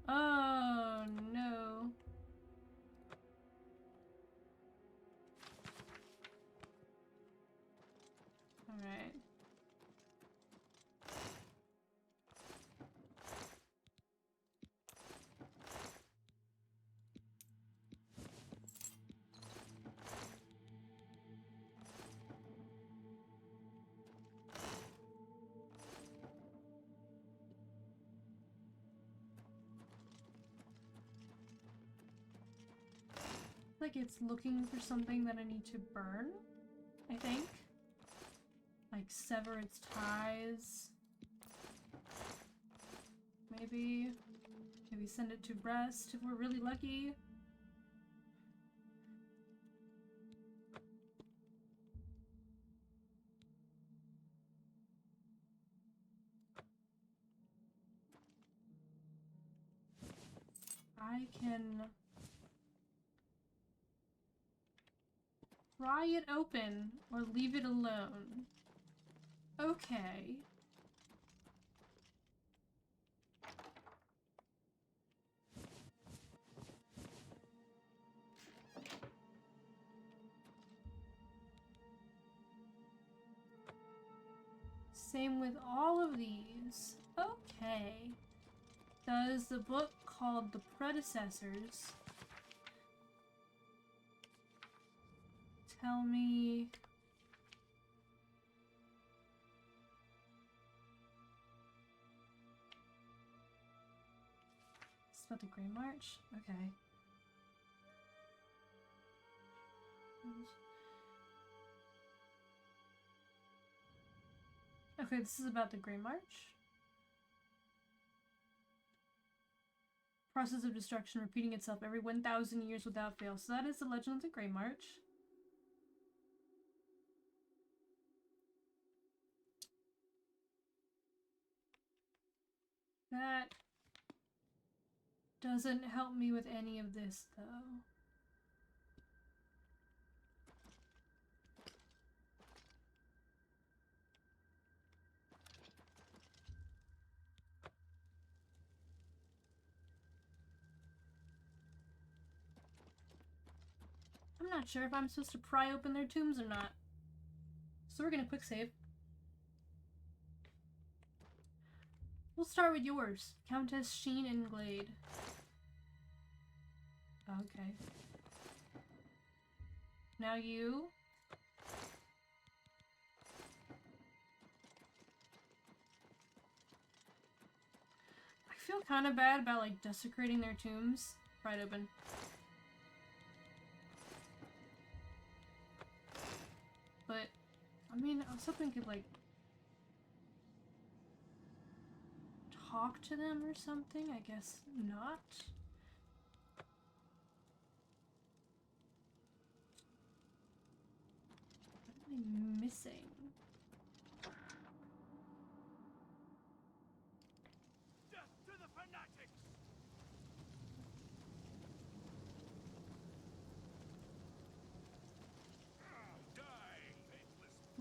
Oh, no. Alright. Like it's looking for something that I need to burn, I think. Like sever its ties. Maybe send it to rest if we're really lucky. I can pry it open or leave it alone. Okay. Same with all of these. Okay. Does the book called The Predecessors tell me it's about the Grey March? Okay. Okay, this is about the Grey March. Process of destruction repeating itself every 1,000 years without fail. So that is the Legend of the Grey March. That doesn't help me with any of this, though. I'm not sure if I'm supposed to pry open their tombs or not. So we're gonna quick save. We'll start with yours, Countess Sheen and Glade. Okay. Now you. I feel kind of bad about like desecrating their tombs. Pry it open. But, I mean, I was hoping I could, like, talk to them or something. I guess not. What am I missing? Death to the fanatics!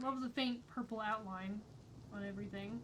Love the faint purple outline on everything.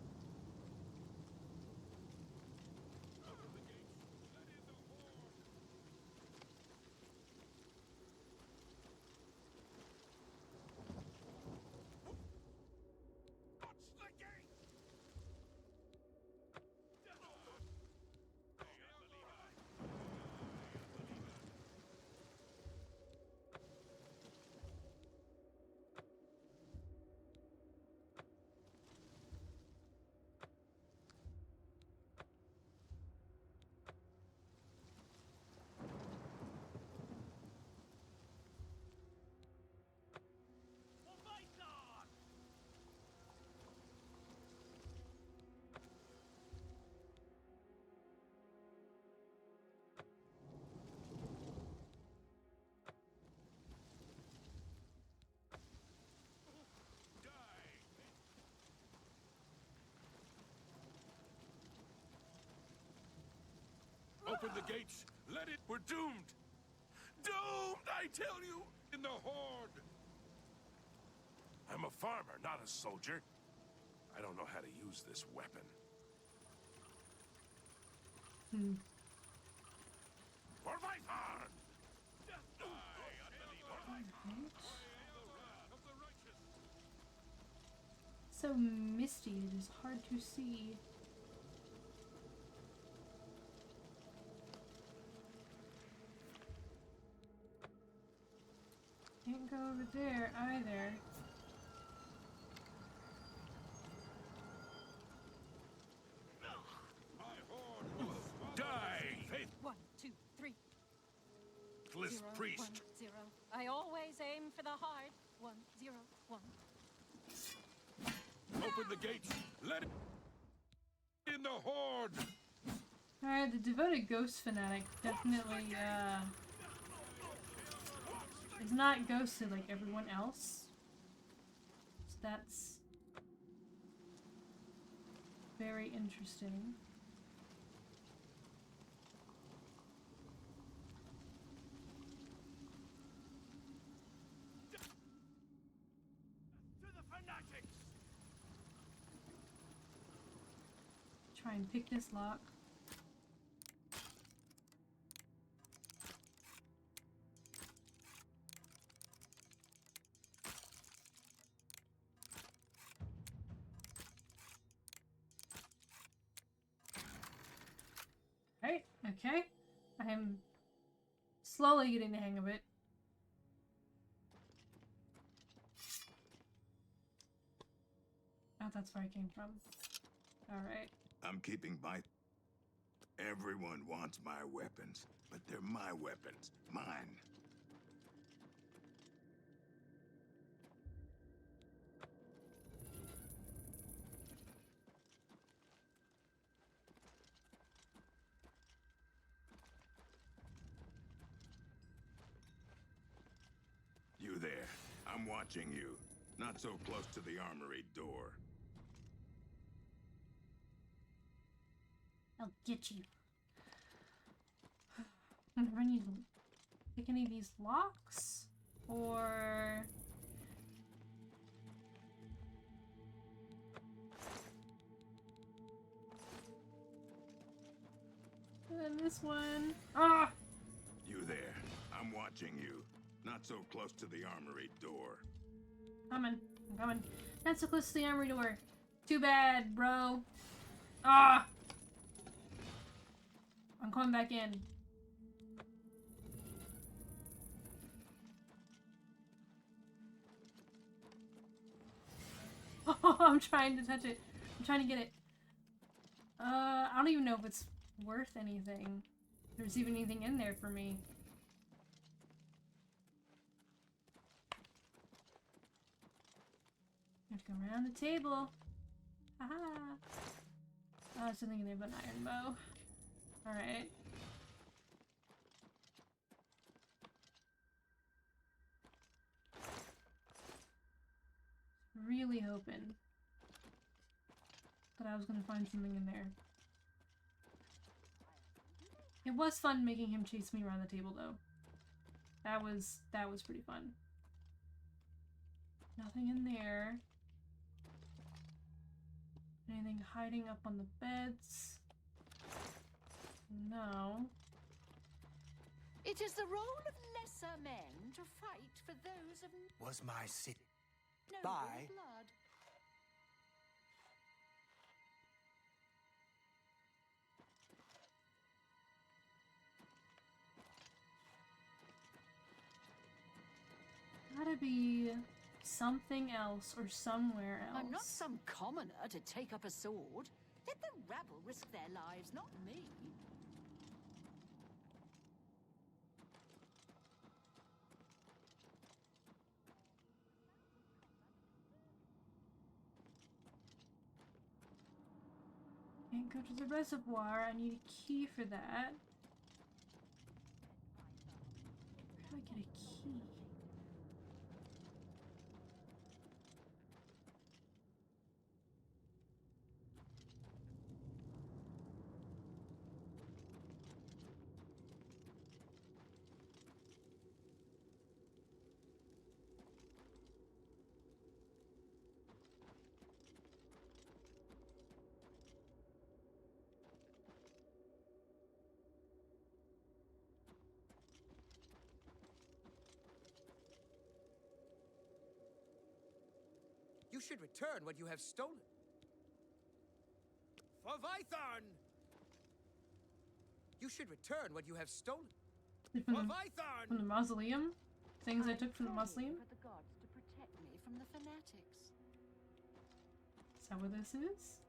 Open the gates. Let it. We're doomed. Doomed, I tell you, in the Horde. I'm a farmer, not a soldier. I don't know how to use this weapon. For Python! Death die, unbeliever! So misty, it is hard to see. Can't go over there either. Die! Faith! 1, 2, 3. Cliff 0, priest! 1, 0. I always aim for the heart. 1, 0, 1. Open the gates. Let it in the Horde. Alright, the devoted ghost fanatic definitely is not ghosted like everyone else. So that's very interesting. To the fanatics. Try and pick this lock. Right, okay. I am slowly getting the hang of it. Oh, that's where I came from. Alright. I'm keeping by. Everyone wants my weapons, but they're my weapons. Mine. You there. I'm watching you. Not so close to the armory door. I'll get you. I wonder if I need to pick any of these locks, or and this one. Ah! You there. I'm watching you. Not so close to the armory door. I'm coming. Not so close to the armory door. Too bad, bro. Ah! I'm coming back in. Oh, I'm trying to touch it. I'm trying to get it. I don't even know if it's worth anything. If there's even anything in there for me. I have to go around the table. Haha. Oh, there's something in there but an iron bow. Alright. Really hoping that I was gonna find something in there. It was fun making him chase me around the table though. That was pretty fun. Nothing in there. Anything hiding up on the beds? No. It is the role of lesser men to fight for those of Was my city noble Bye. blood. Gotta be something else or somewhere else. I'm not some commoner to take up a sword. Let the rabble risk their lives, not me. Can't go to the reservoir. I need a key for that. Where do I get a key? You should return what you have stolen. For Vythorn! You should return what you have stolen. For Vythorn! From the mausoleum? Things I took from the mausoleum? For the gods to protect me from the fanatics. Is that what this is?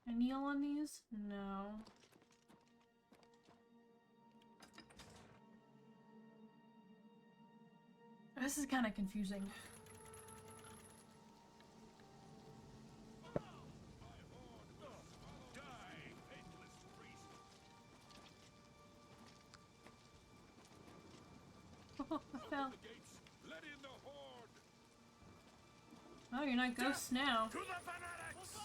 I kneel on these? No. This is kind of confusing. Oh, I fell. Let in the horde. Oh, you're not ghosts now. To the fanatics!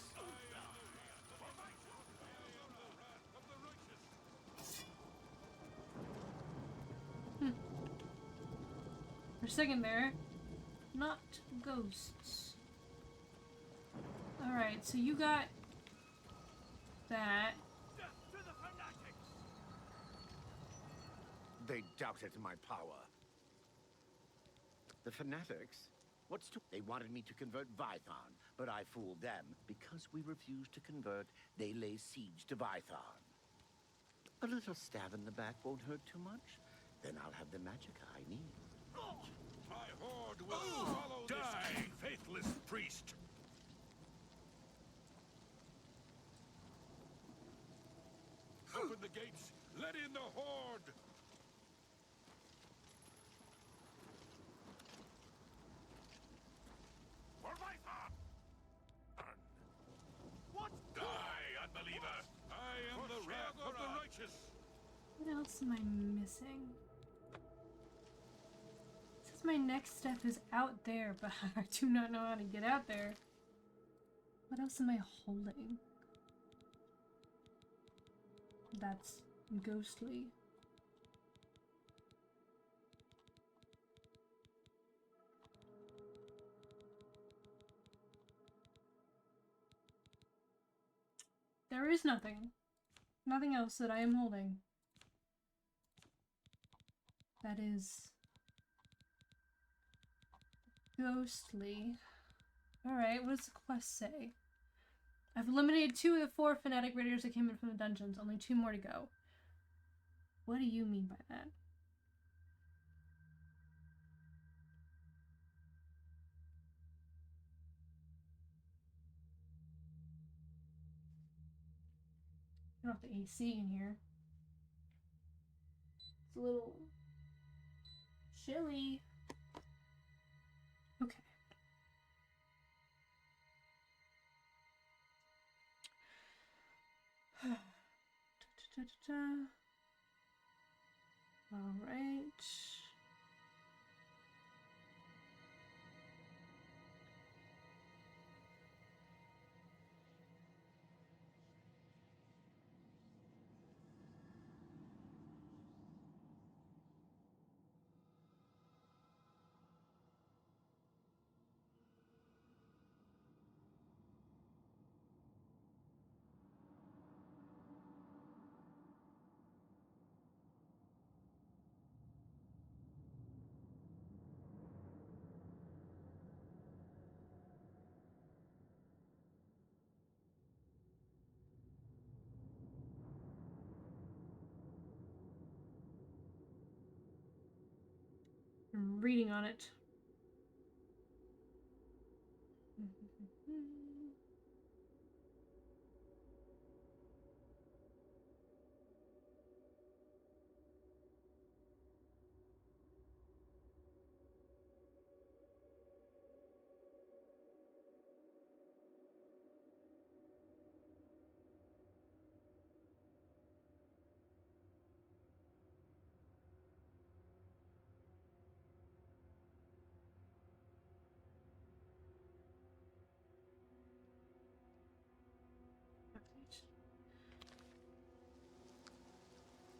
For a second there, not ghosts. Alright, so you got that. Death to the fanatics! They doubted my power. The fanatics? They wanted me to convert Vythorn, but I fooled them. Because we refused to convert, they lay siege to Vythorn. A little stab in the back won't hurt too much. Then I'll have the magicka I need. My horde will follow die, faithless priest! Open the gates! Let in the horde! For Vythorn! What? Die, unbeliever! I am the wrath of the righteous! What else am I missing? It says my next step is out there, but I do not know how to get out there. What else am I holding? That's ghostly. There is nothing. Nothing else that I am holding. That is ghostly. Alright, what does the quest say? I've eliminated 2 of the 4 fanatic raiders that came in from the dungeons. Only 2 more to go. What do you mean by that? I don't have the AC in here. It's a little chilly. Okay. All right. I'm reading on it.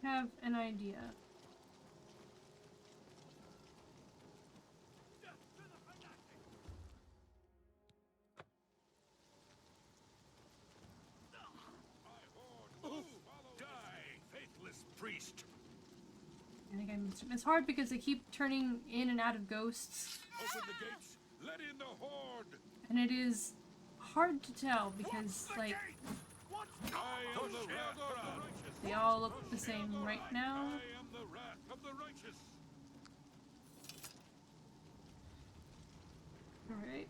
Have an idea. It's hard because they keep turning in and out of ghosts. Open the gates. Let in the horde. And it is hard to tell because, like, I am the wrath of the righteous. they all look the same right now. I am the wrath of the righteous. Alright.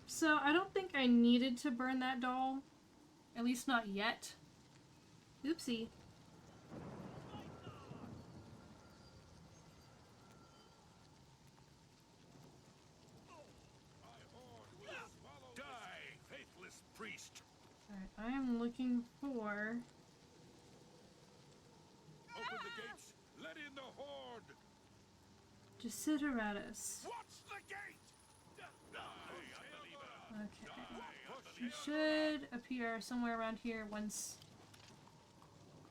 So, I don't think I needed to burn that doll. At least not yet. Oopsie. Die, faithless priest. Alright, I am looking for... Open the gates. Let in the horde. Desideratus. Watch the gate. Die, unbeliever. Okay. It should appear somewhere around here once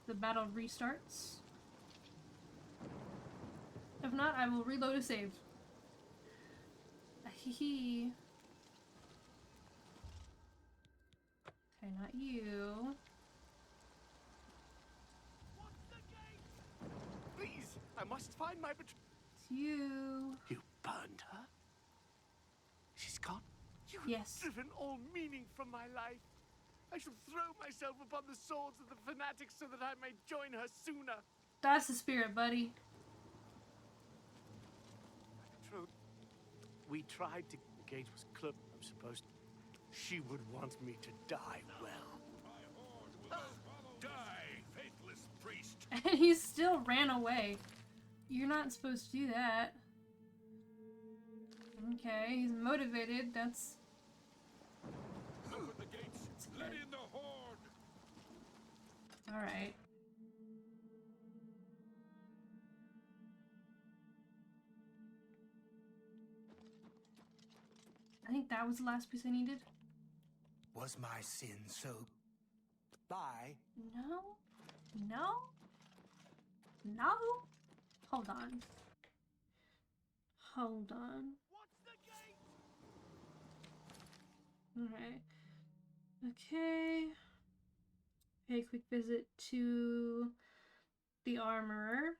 the battle restarts. If not, I will reload a save. Hee. Okay, not you. Please, I must find my It's you. You burned her? She's gone? You have Yes. driven all meaning from my life. I shall throw myself upon the swords of the fanatics so that I may join her sooner. That's the spirit, buddy. Truth. We tried to... The gate was closed. I'm supposed to... She would want me to die well. My horde will swallow. Die, faithless priest. And he still ran away. You're not supposed to do that. Okay, he's motivated. That's... Open the gates. Let in the horde. Alright. I think that was the last piece I needed. Was my sin so... Bye. No? No? No? Hold on. Hold on. Alright. Okay. Pay a quick visit to the armorer.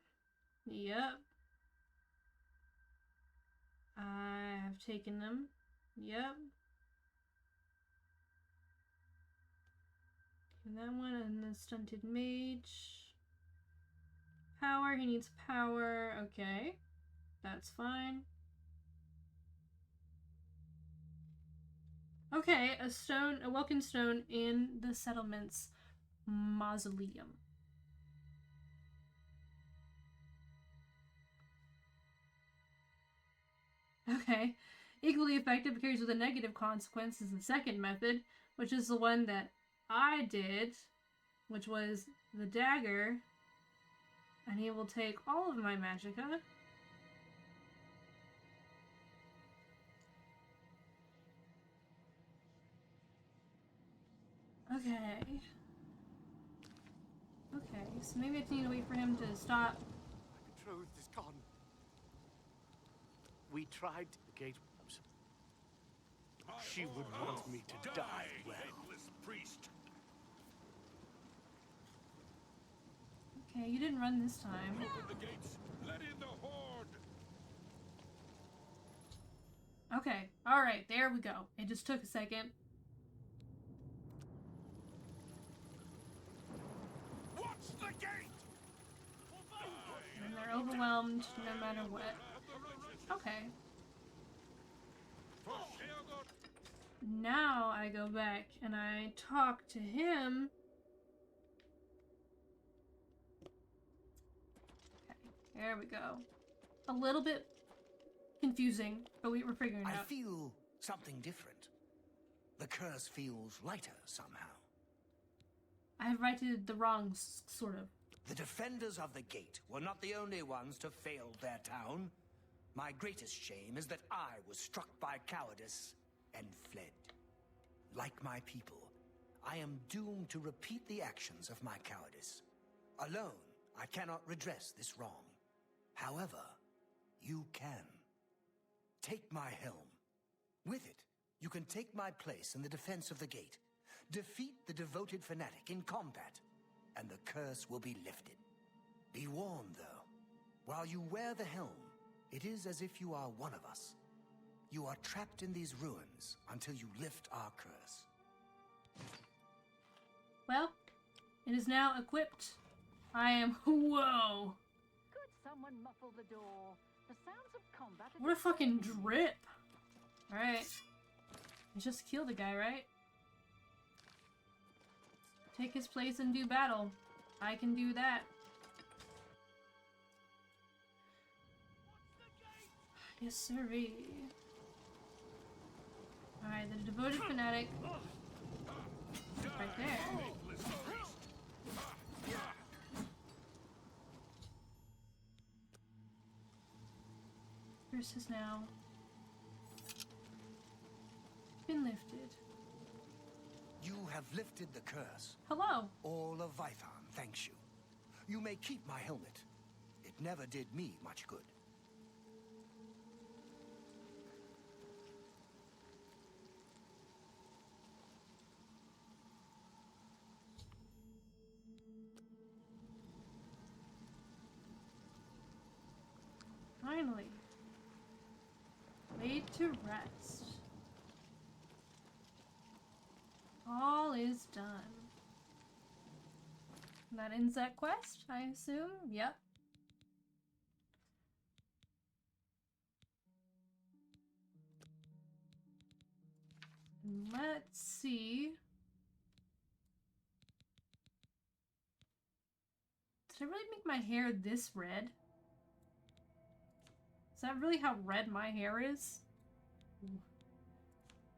Yep. I have taken them. Yep. And that one, and the stunted mage. Power, he needs power. Okay. That's fine. Okay, a welcome stone in the settlement's mausoleum. Okay. Equally effective but carries with a negative consequence is the second method, which is the one that I did, which was the dagger. And he will take all of my magicka. Okay. Okay, so maybe I need to wait for him to stop. My betrothed is gone. We tried the gate. She would want me to die well. Faithless priest. Okay, you didn't run this time. Open the gates. Let in the horde. Okay, alright, there we go. It just took a second. Watch the gate. And they're overwhelmed no matter what. Okay. Now I go back and I talk to him. Okay, there we go. A little bit confusing, but we're figuring it I out. feel something different. The curse feels lighter somehow. I have righted the wrongs, sort of. The defenders of the gate were not the only ones to fail their town. My greatest shame is that I was struck by cowardice and fled. Like my people, I am doomed to repeat the actions of my cowardice. Alone, I cannot redress this wrong. However, you can. Take my helm. With it, you can take my place in the defense of the gate. Defeat the devoted fanatic in combat, and the curse will be lifted. Be warned, though. While you wear the helm, it is as if you are one of us. You are trapped in these ruins until you lift our curse. Well, it is now equipped. I am. Whoa! Could someone muffle the door? The sounds of combat. What a fucking drip! Alright. Just kill the guy, right? Take his place and do battle. I can do that. Yes, sirree. Alright, the devoted fanatic. Right there. Curse has now been lifted. You have lifted the curse. Hello. All of Vython thanks you. You may keep my helmet. It never did me much good. Finally. Laid to rest. All is done. And that ends that quest, I assume? Yep. And let's see. Did I really make my hair this red? Is that really how red my hair is?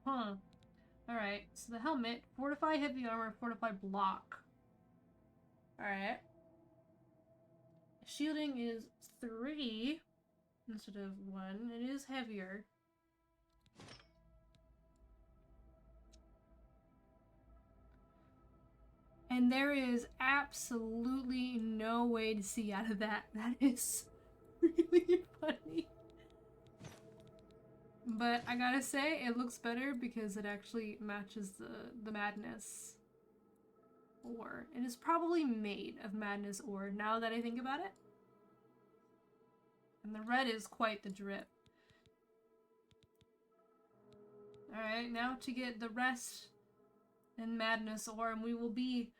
Huh. Alright, so the helmet, fortify heavy armor, fortify block. Alright. Shielding is 3 instead of 1. It is heavier. And there is absolutely no way to see out of that. That is really funny. But I gotta say, it looks better because it actually matches the madness ore. It is probably made of madness ore now that I think about it. And the red is quite the drip. Alright, now to get the rest in madness ore, and we will be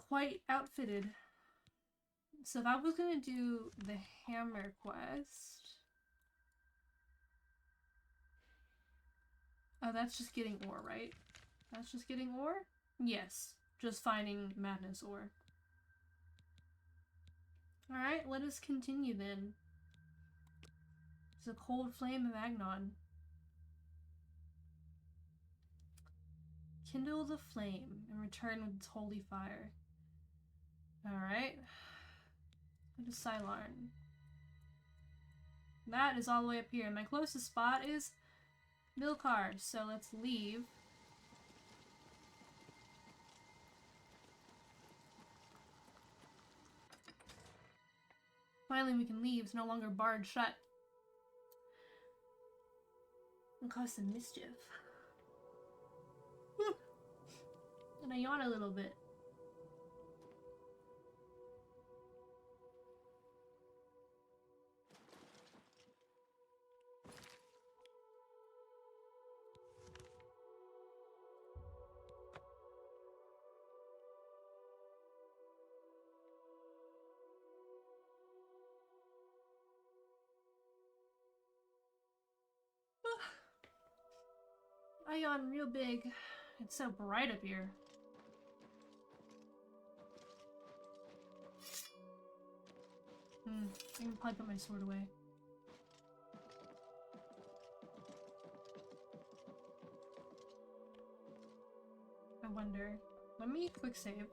quite outfitted. So if I was gonna do the hammer quest... Oh, that's just getting ore, right? That's just getting ore? Yes, just finding madness ore. Alright, let us continue then. It's a cold flame of Agnon. Kindle the flame and return with its holy fire. Alright. Go to Cylon. That is all the way up here. My closest spot is Milkar, so let's leave. Finally we can leave, it's no longer barred shut. And cause some mischief. And I yawn a little bit. I yawn real big. It's so bright up here. I can probably put my sword away. I wonder. Let me quick save.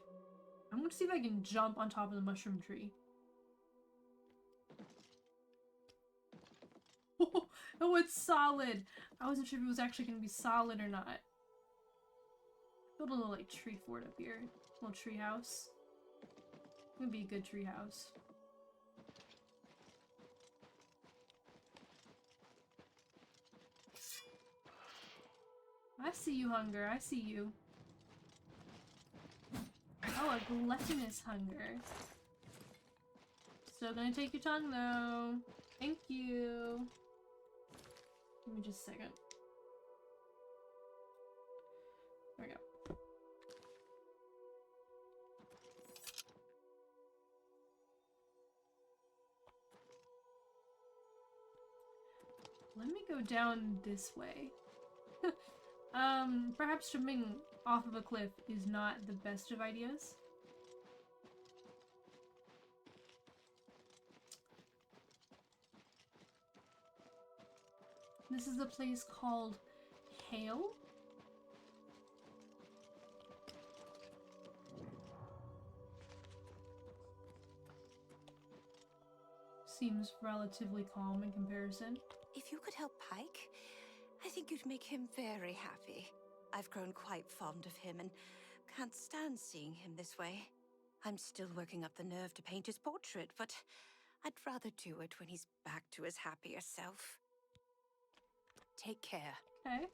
I'm gonna see if I can jump on top of the mushroom tree. Oh, it's solid! I wasn't sure if it was actually gonna be solid or not. Build a little like tree fort up here. Little tree house. It would be a good tree house. I see you, hunger. I see you. Oh, a gluttonous hunger. Still gonna take your tongue though. Thank you. Give me just a second. There we go. Let me go down this way. Perhaps jumping off of a cliff is not the best of ideas. This is a place called Hale. Seems relatively calm in comparison. If you could help Pike, I think you'd make him very happy. I've grown quite fond of him and can't stand seeing him this way. I'm still working up the nerve to paint his portrait, but I'd rather do it when he's back to his happier self. Take care. Okay.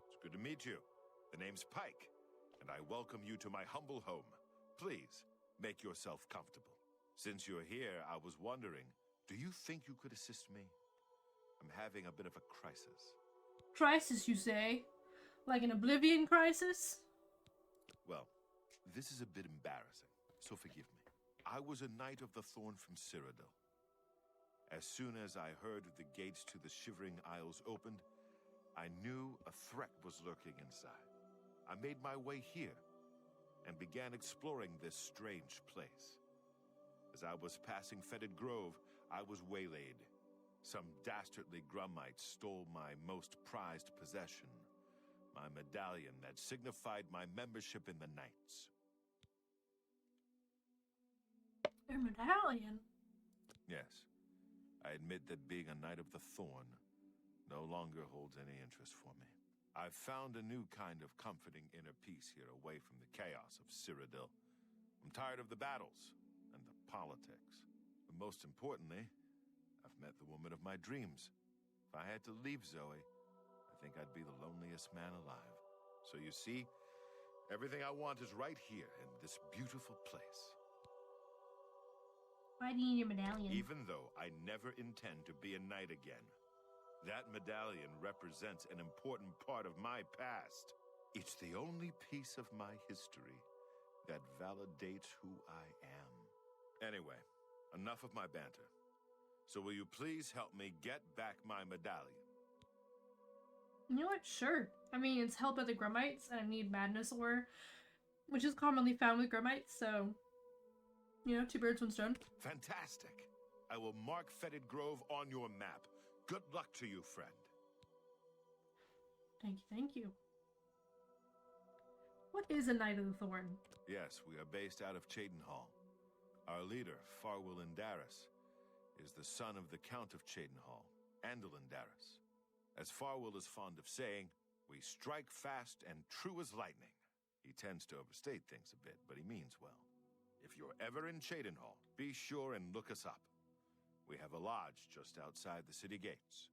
It's good to meet you. The name's Pike, and I welcome you to my humble home. Please, make yourself comfortable. Since you're here, I was wondering, do you think you could assist me? I'm having a bit of a crisis. Crisis, you say? Like an Oblivion crisis? Well, this is a bit embarrassing, so forgive me. I was a knight of the Thorn from Cyrodiil. As soon as I heard the gates to the Shivering Isles opened, I knew a threat was lurking inside. I made my way here and began exploring this strange place. As I was passing Fetid Grove, I was waylaid. Some dastardly Grummites stole my most prized possession, my medallion that signified my membership in the Knights. Your medallion? Yes, I admit that being a Knight of the Thorn no longer holds any interest for me. I've found a new kind of comforting inner peace here away from the chaos of Cyrodiil. I'm tired of the battles and the politics. But most importantly, I've met the woman of my dreams. If I had to leave Zoe, I think I'd be the loneliest man alive. So you see, everything I want is right here in this beautiful place. Why do you need your medallion? Even though I never intend to be a knight again, that medallion represents an important part of my past. It's the only piece of my history that validates who I am. Anyway, enough of my banter. So will you please help me get back my medallion? You know what? Sure. I mean, it's held by the Grummites, and I need Madness Ore, which is commonly found with Grummites, so... You know, two birds, one stone. Fantastic. I will mark Fetid Grove on your map. Good luck to you, friend. Thank you, thank you. What is a Knight of the Thorn? Yes, we are based out of Cheydinhal. Our leader, Farwell Indaris, is the son of the Count of Cheydinhal, Andal Indaris. As Farwell is fond of saying, we strike fast and true as lightning. He tends to overstate things a bit, but he means well. If you're ever in Cheydinhal, be sure and look us up. We have a lodge just outside the city gates.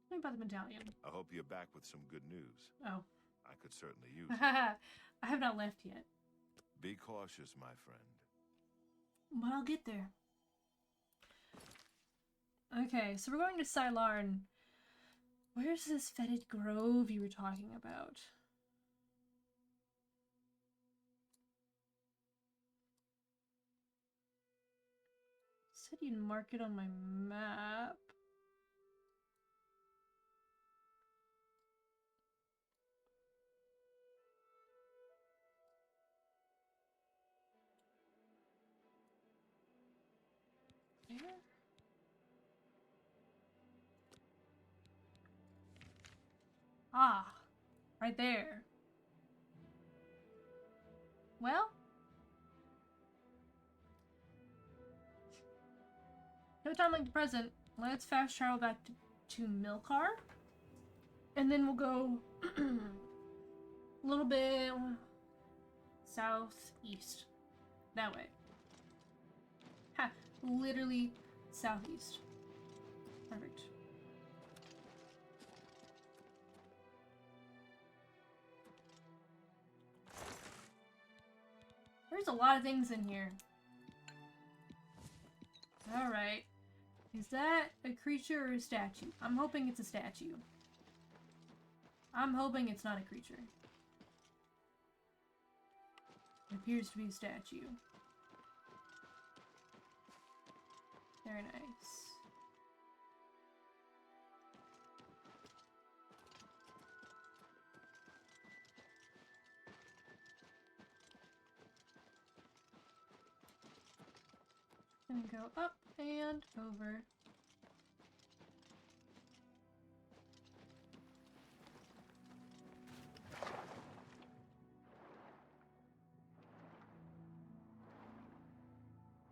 Tell me about the medallion. I hope you're back with some good news. Oh. I could certainly use it. I have not left yet. Be cautious, my friend. But I'll get there. Okay, so we're going to Sylarn. Where's this Fetid Grove you were talking about? Said you'd mark it on my map. There? Ah, right there. Well, no time like the present. Let's fast travel back to Milkar. And then we'll go a little bit southeast. That way. Ha! Literally southeast. Perfect. There's a lot of things in here. Alright. Is that a creature or a statue? I'm hoping it's a statue. I'm hoping it's not a creature. It appears to be a statue. Very nice. Gonna go up and over.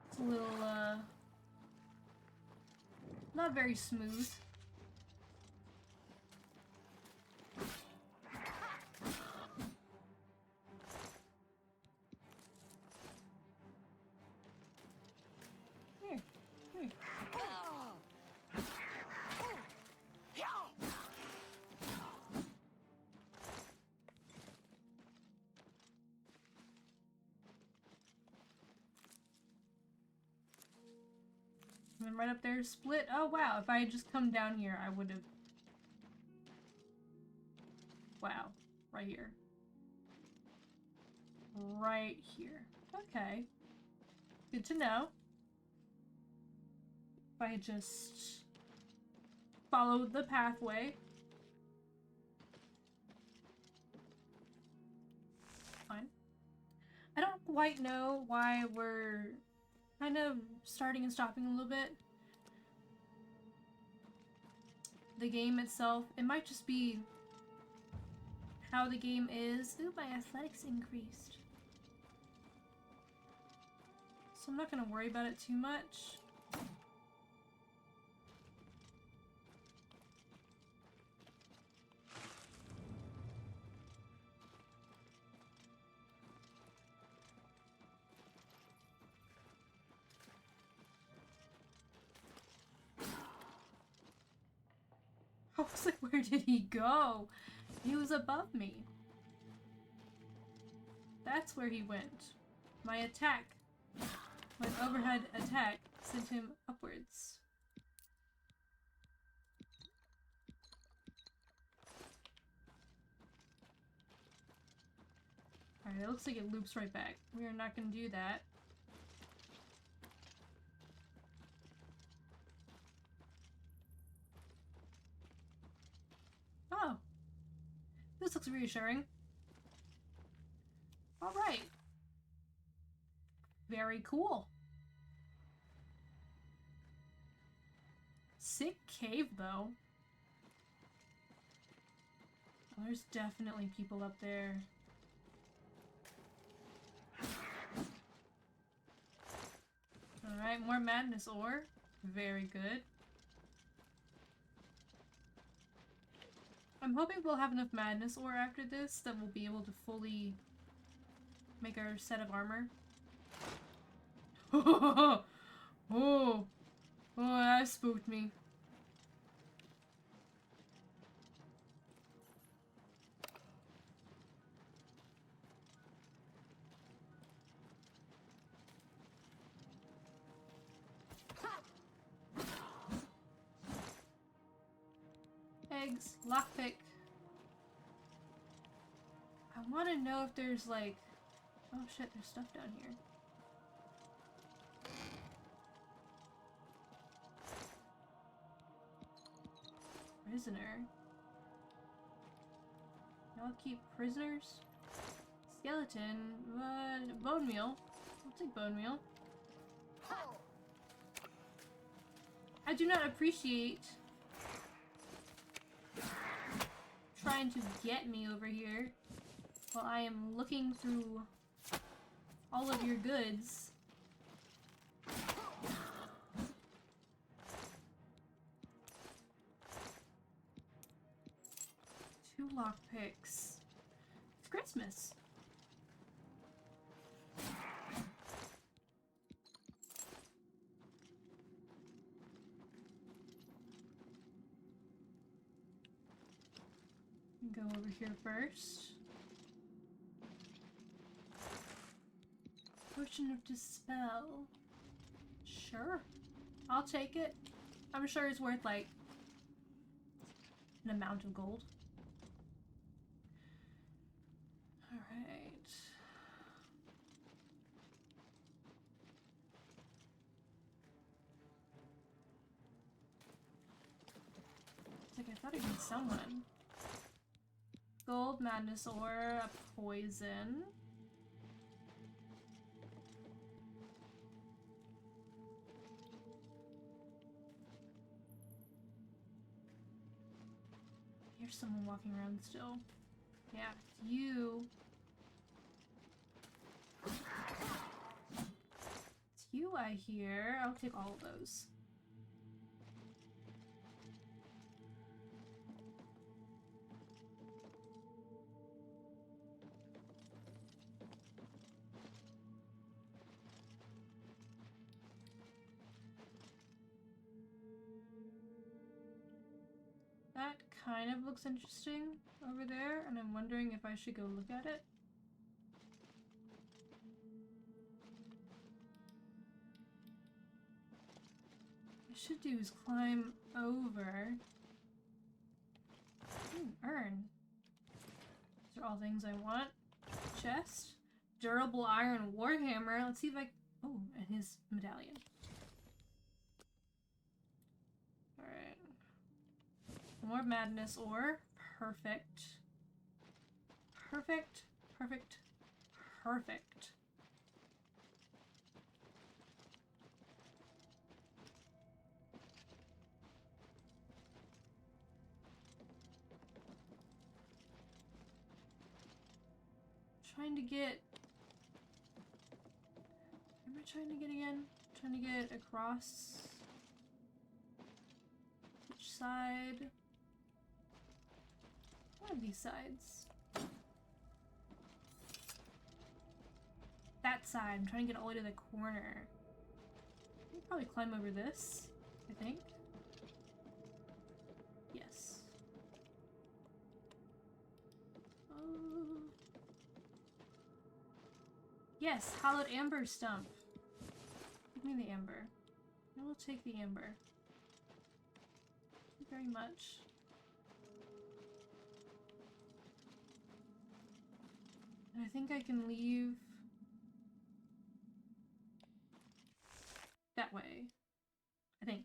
It's a little, not very smooth. Here. And then right up there, split. Oh wow, if I had just come down here, I would have... Wow, right here. Right here. Okay. Good to know. If I had just followed the pathway. Fine. I don't quite know why we're kind of starting and stopping a little bit. The game itself, it might just be how the game is. Ooh, my athletics increased. So I'm not gonna worry about it too much. I was like, where did he go? He was above me. That's where he went. My attack, my overhead attack, sent him upwards. Alright, it looks like it loops right back. We are not going to do that. Oh. This looks reassuring. Alright. Very cool. Sick cave, though. Oh, there's definitely people up there. Alright, more madness ore. Very good. I'm hoping we'll have enough madness ore after this that we'll be able to fully make our set of armor. Oh, that spooked me. Eggs, lockpick. I want to know if there's like... Oh shit, there's stuff down here. Prisoner. Y'all keep prisoners? Skeleton, bone meal. I'll take bone meal. I do not appreciate trying to get me over here while I am looking through all of your goods. Two lockpicks. It's Christmas. Go over here first. Potion of Dispel. Sure. I'll take it. I'm sure it's worth like an amount of gold. Alright. It's like I thought it'd be someone. Gold, madness ore, a poison. Here's someone walking around still. Yeah, it's you. It's you I hear. I'll take all of those. That kind of looks interesting over there, and I'm wondering if I should go look at it. What I should do is climb over. Ooh, urn. These are all things I want. Chest. Durable iron warhammer. Let's see if I... Oh, and his medallion. Alright. More madness ore. Perfect. Perfect. Perfect. Perfect. Trying to get... What am I trying to get again? Trying to get across... Which side? One of these sides. That side. I'm trying to get all the way to the corner. I can probably climb over this, I think. Yes. Yes, hollowed amber stump. Give me the amber. I will take the amber. Thank you very much. And I think I can leave that way. I think.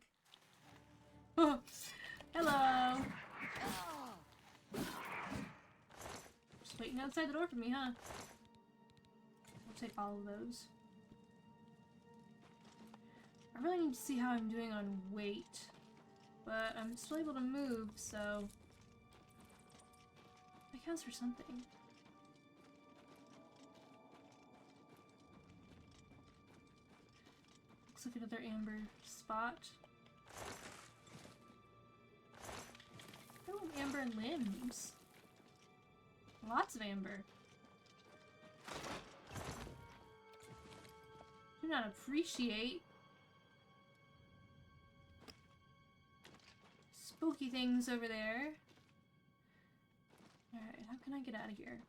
Oh, hello! Just waiting outside the door for me, huh? I'll take all of those. I really need to see how I'm doing on weight. But I'm still able to move, so... that counts for something. Looks like another amber spot. Oh, amber limbs. Lots of amber. Do not appreciate spooky things over there. Alright, how can I get out of here?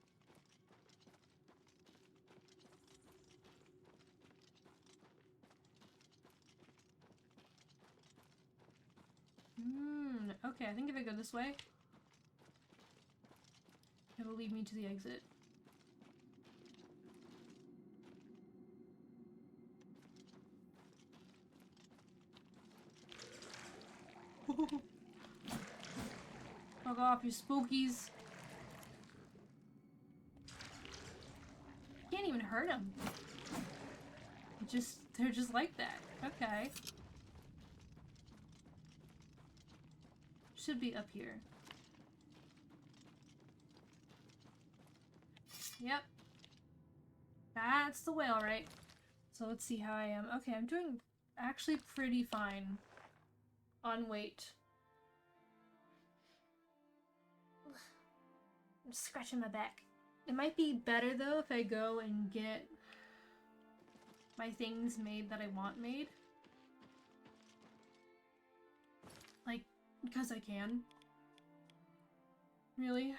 Okay, I think if I go this way, it will lead me to the exit. Fuck off, you spookies. Can't even hurt them. They're just like that. Okay. Should be up here. Yep. That's the way, alright. So let's see how I am. Okay, I'm doing actually pretty fine on weight. I'm scratching my back. It might be better though if I go and get my things made that I want made. Like, because I can. Really?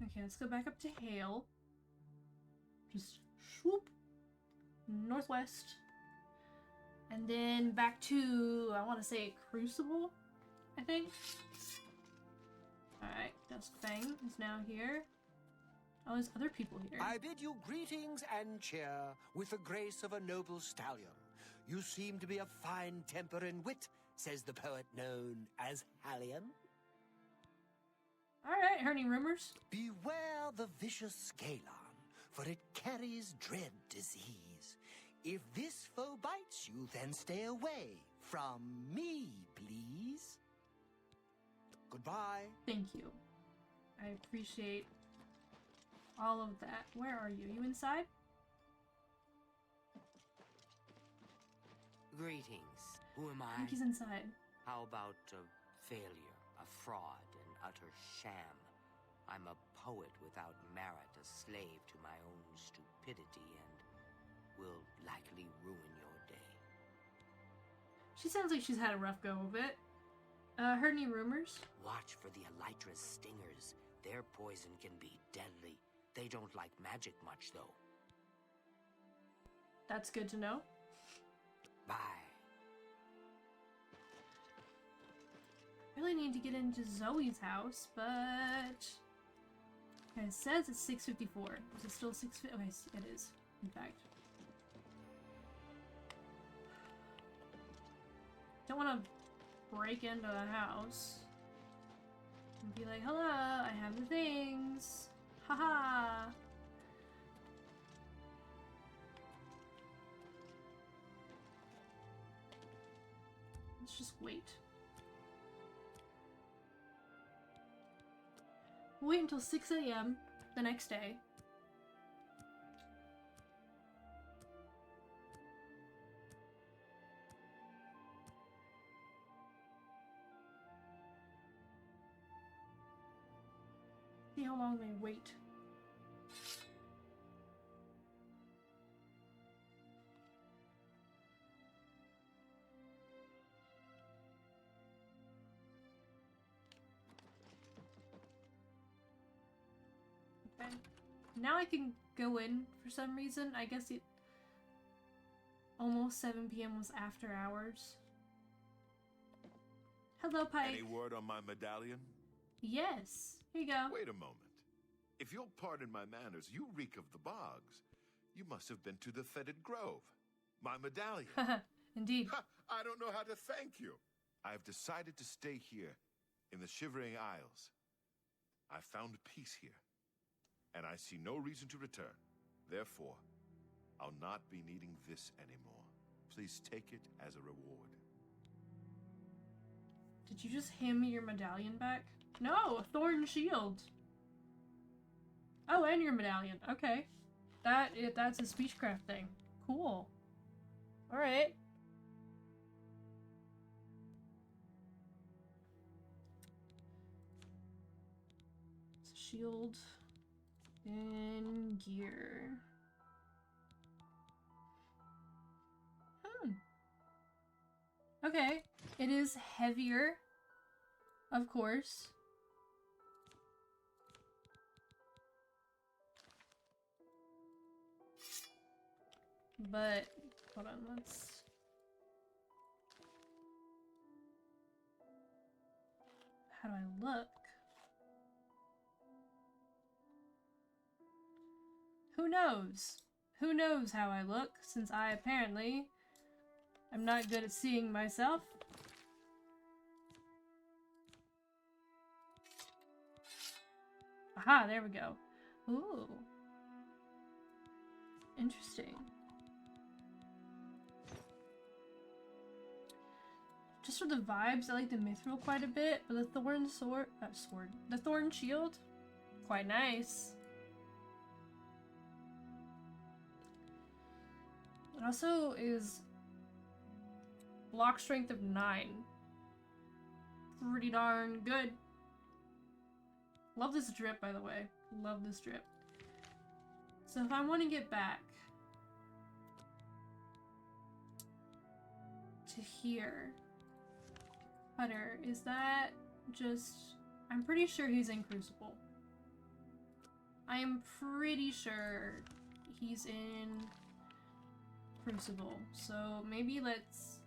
Okay, let's go back up to Hale. Just swoop northwest. And then back to, I want to say Crucible, I think. Alright, Dusk Fang is now here. Oh, there's other people here. I bid you greetings and cheer with the grace of a noble stallion. You seem to be of fine temper and wit, says the poet known as Hallion. Alright, heard any rumors? Beware the vicious Scalon, for it carries dread disease. If this foe bites you, then stay away from me, please. Goodbye. Thank you. I appreciate all of that. Where are you? You inside? Greetings. Who am I I? think he's inside. How about a failure, a fraud, an utter sham? I'm a poet without merit, a slave to my own stupidity, and will likely ruin your day. She sounds like she's had a rough go of it. Heard any rumors? Watch for the Elytra's stingers. Their poison can be deadly. They don't like magic much, though. That's good to know. Bye. Really need to get into Zoe's house, but it says it's 6:54. Is it still 6:50? Okay, it is. In fact, don't want to break into the house and be like, "Hello, I have the things." Haha. Let's just wait. Wait until 6 a.m. the next day. See how long they wait. Okay. Now I can go in for some reason. I guess it almost 7 p.m. was after hours. Hello, Pike. Any word on my medallion? Yes. Here you go. Wait a moment. If you'll pardon my manners, you reek of the bogs. You must have been to the Fetid Grove. My medallion. Indeed. Ha, I don't know how to thank you. I've decided to stay here in the Shivering Isles. I found peace here, and I see no reason to return. Therefore, I'll not be needing this anymore. Please take it as a reward. Did you just hand me your medallion back? No, a thorn shield. Oh, and your medallion. Okay. That's a speechcraft thing. Cool. Alright. Shield and gear. Okay. It is heavier, of course. But, hold on, let's... How do I look? Who knows? Who knows how I look, since I apparently am not good at seeing myself. Aha, there we go. Ooh. Interesting. Just for the vibes, I like the mithril quite a bit, but the thorn the thorn shield, quite nice. It also is block strength of 9. Pretty darn good. Love this drip, by the way. Love this drip. So if I want to get back to here, Cutter, is that just... I'm pretty sure he's in Crucible. I am pretty sure he's in Crucible. So maybe let's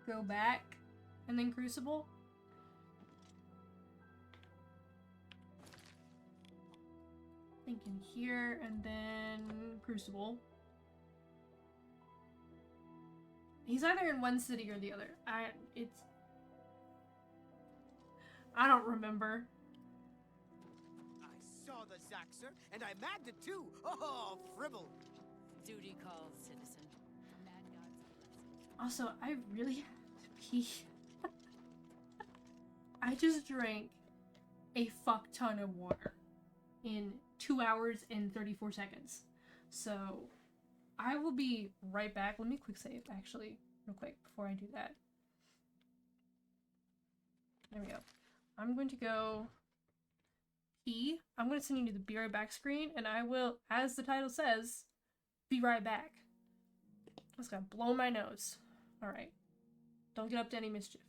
go back and then Crucible. Thinking here and then Crucible. He's either in one city or the other. I don't remember. I saw the Zaxxer, and I magged it too. Oh, fribble. Duty calls, citizen. Mad God's blessing. Also, I really have to pee. I just drank a fuck ton of water in 2 hours and 34 seconds. So, I will be right back. Let me quick save, actually, real quick, before I do that. There we go. I'm going to go pee. I'm going to send you to the be right back screen, and I will, as the title says, be right back. That's gonna blow my nose. Alright. Don't get up to any mischief.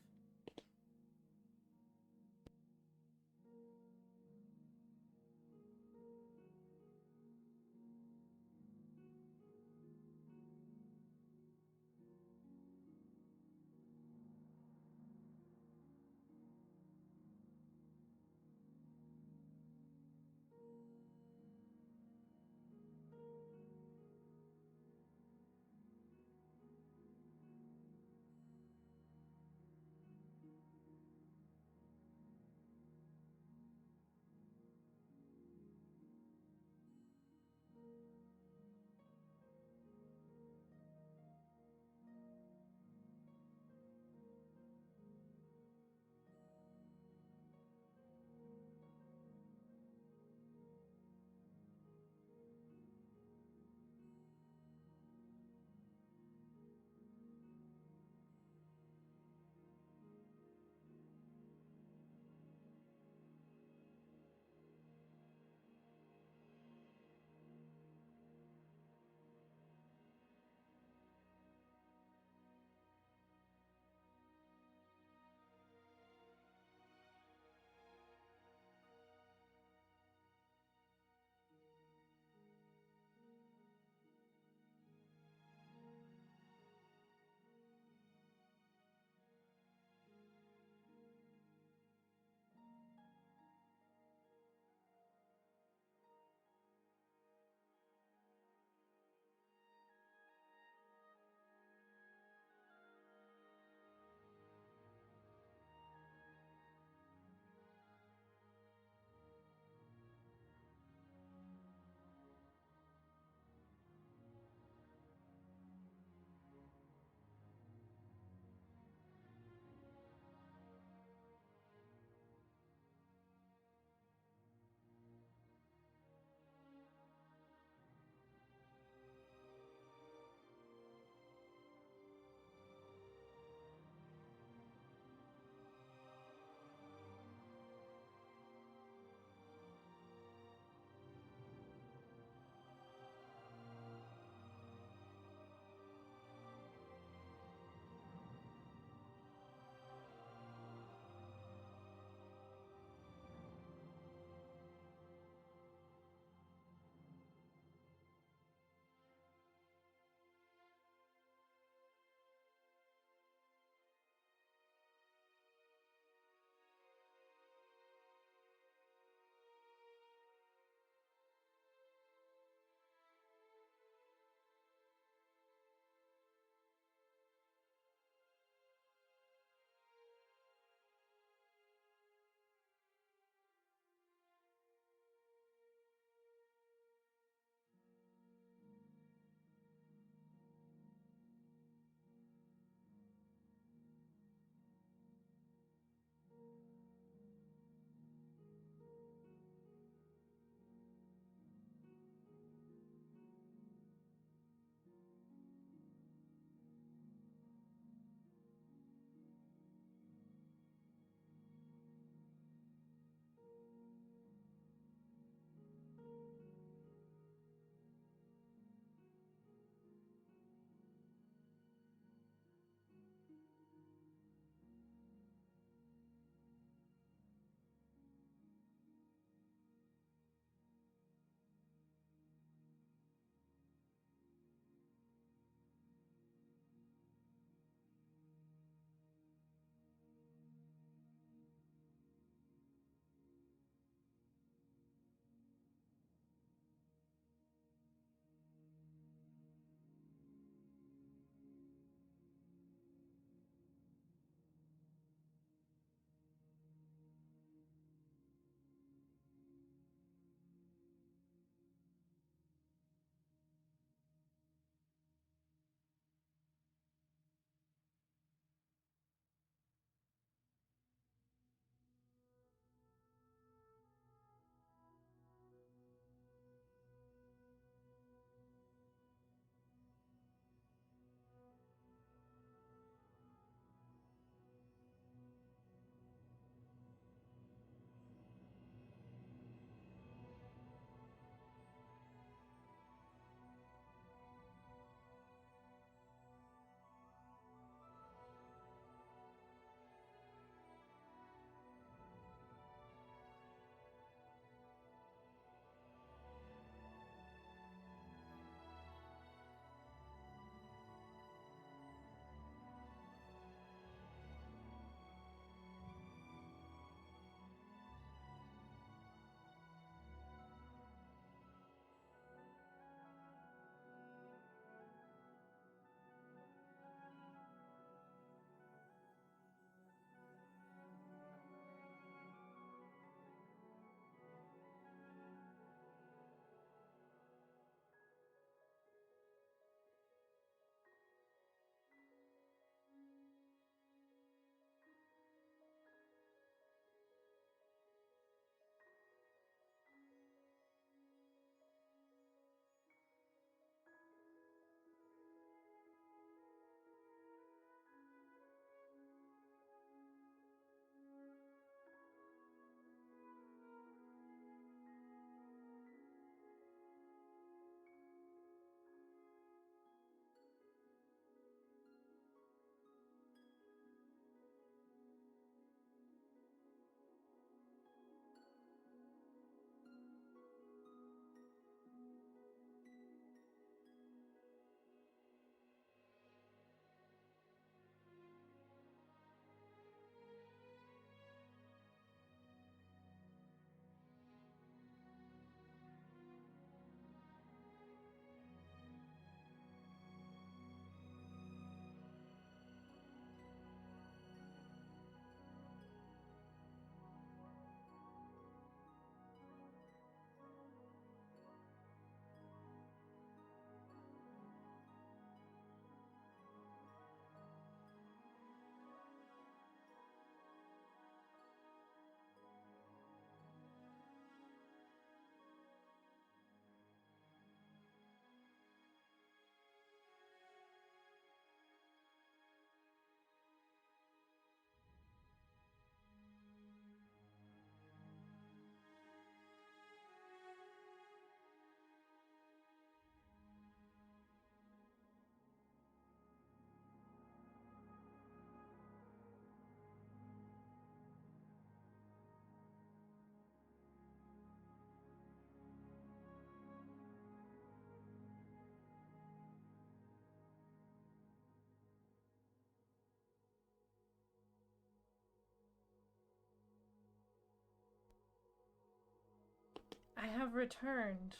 have returned.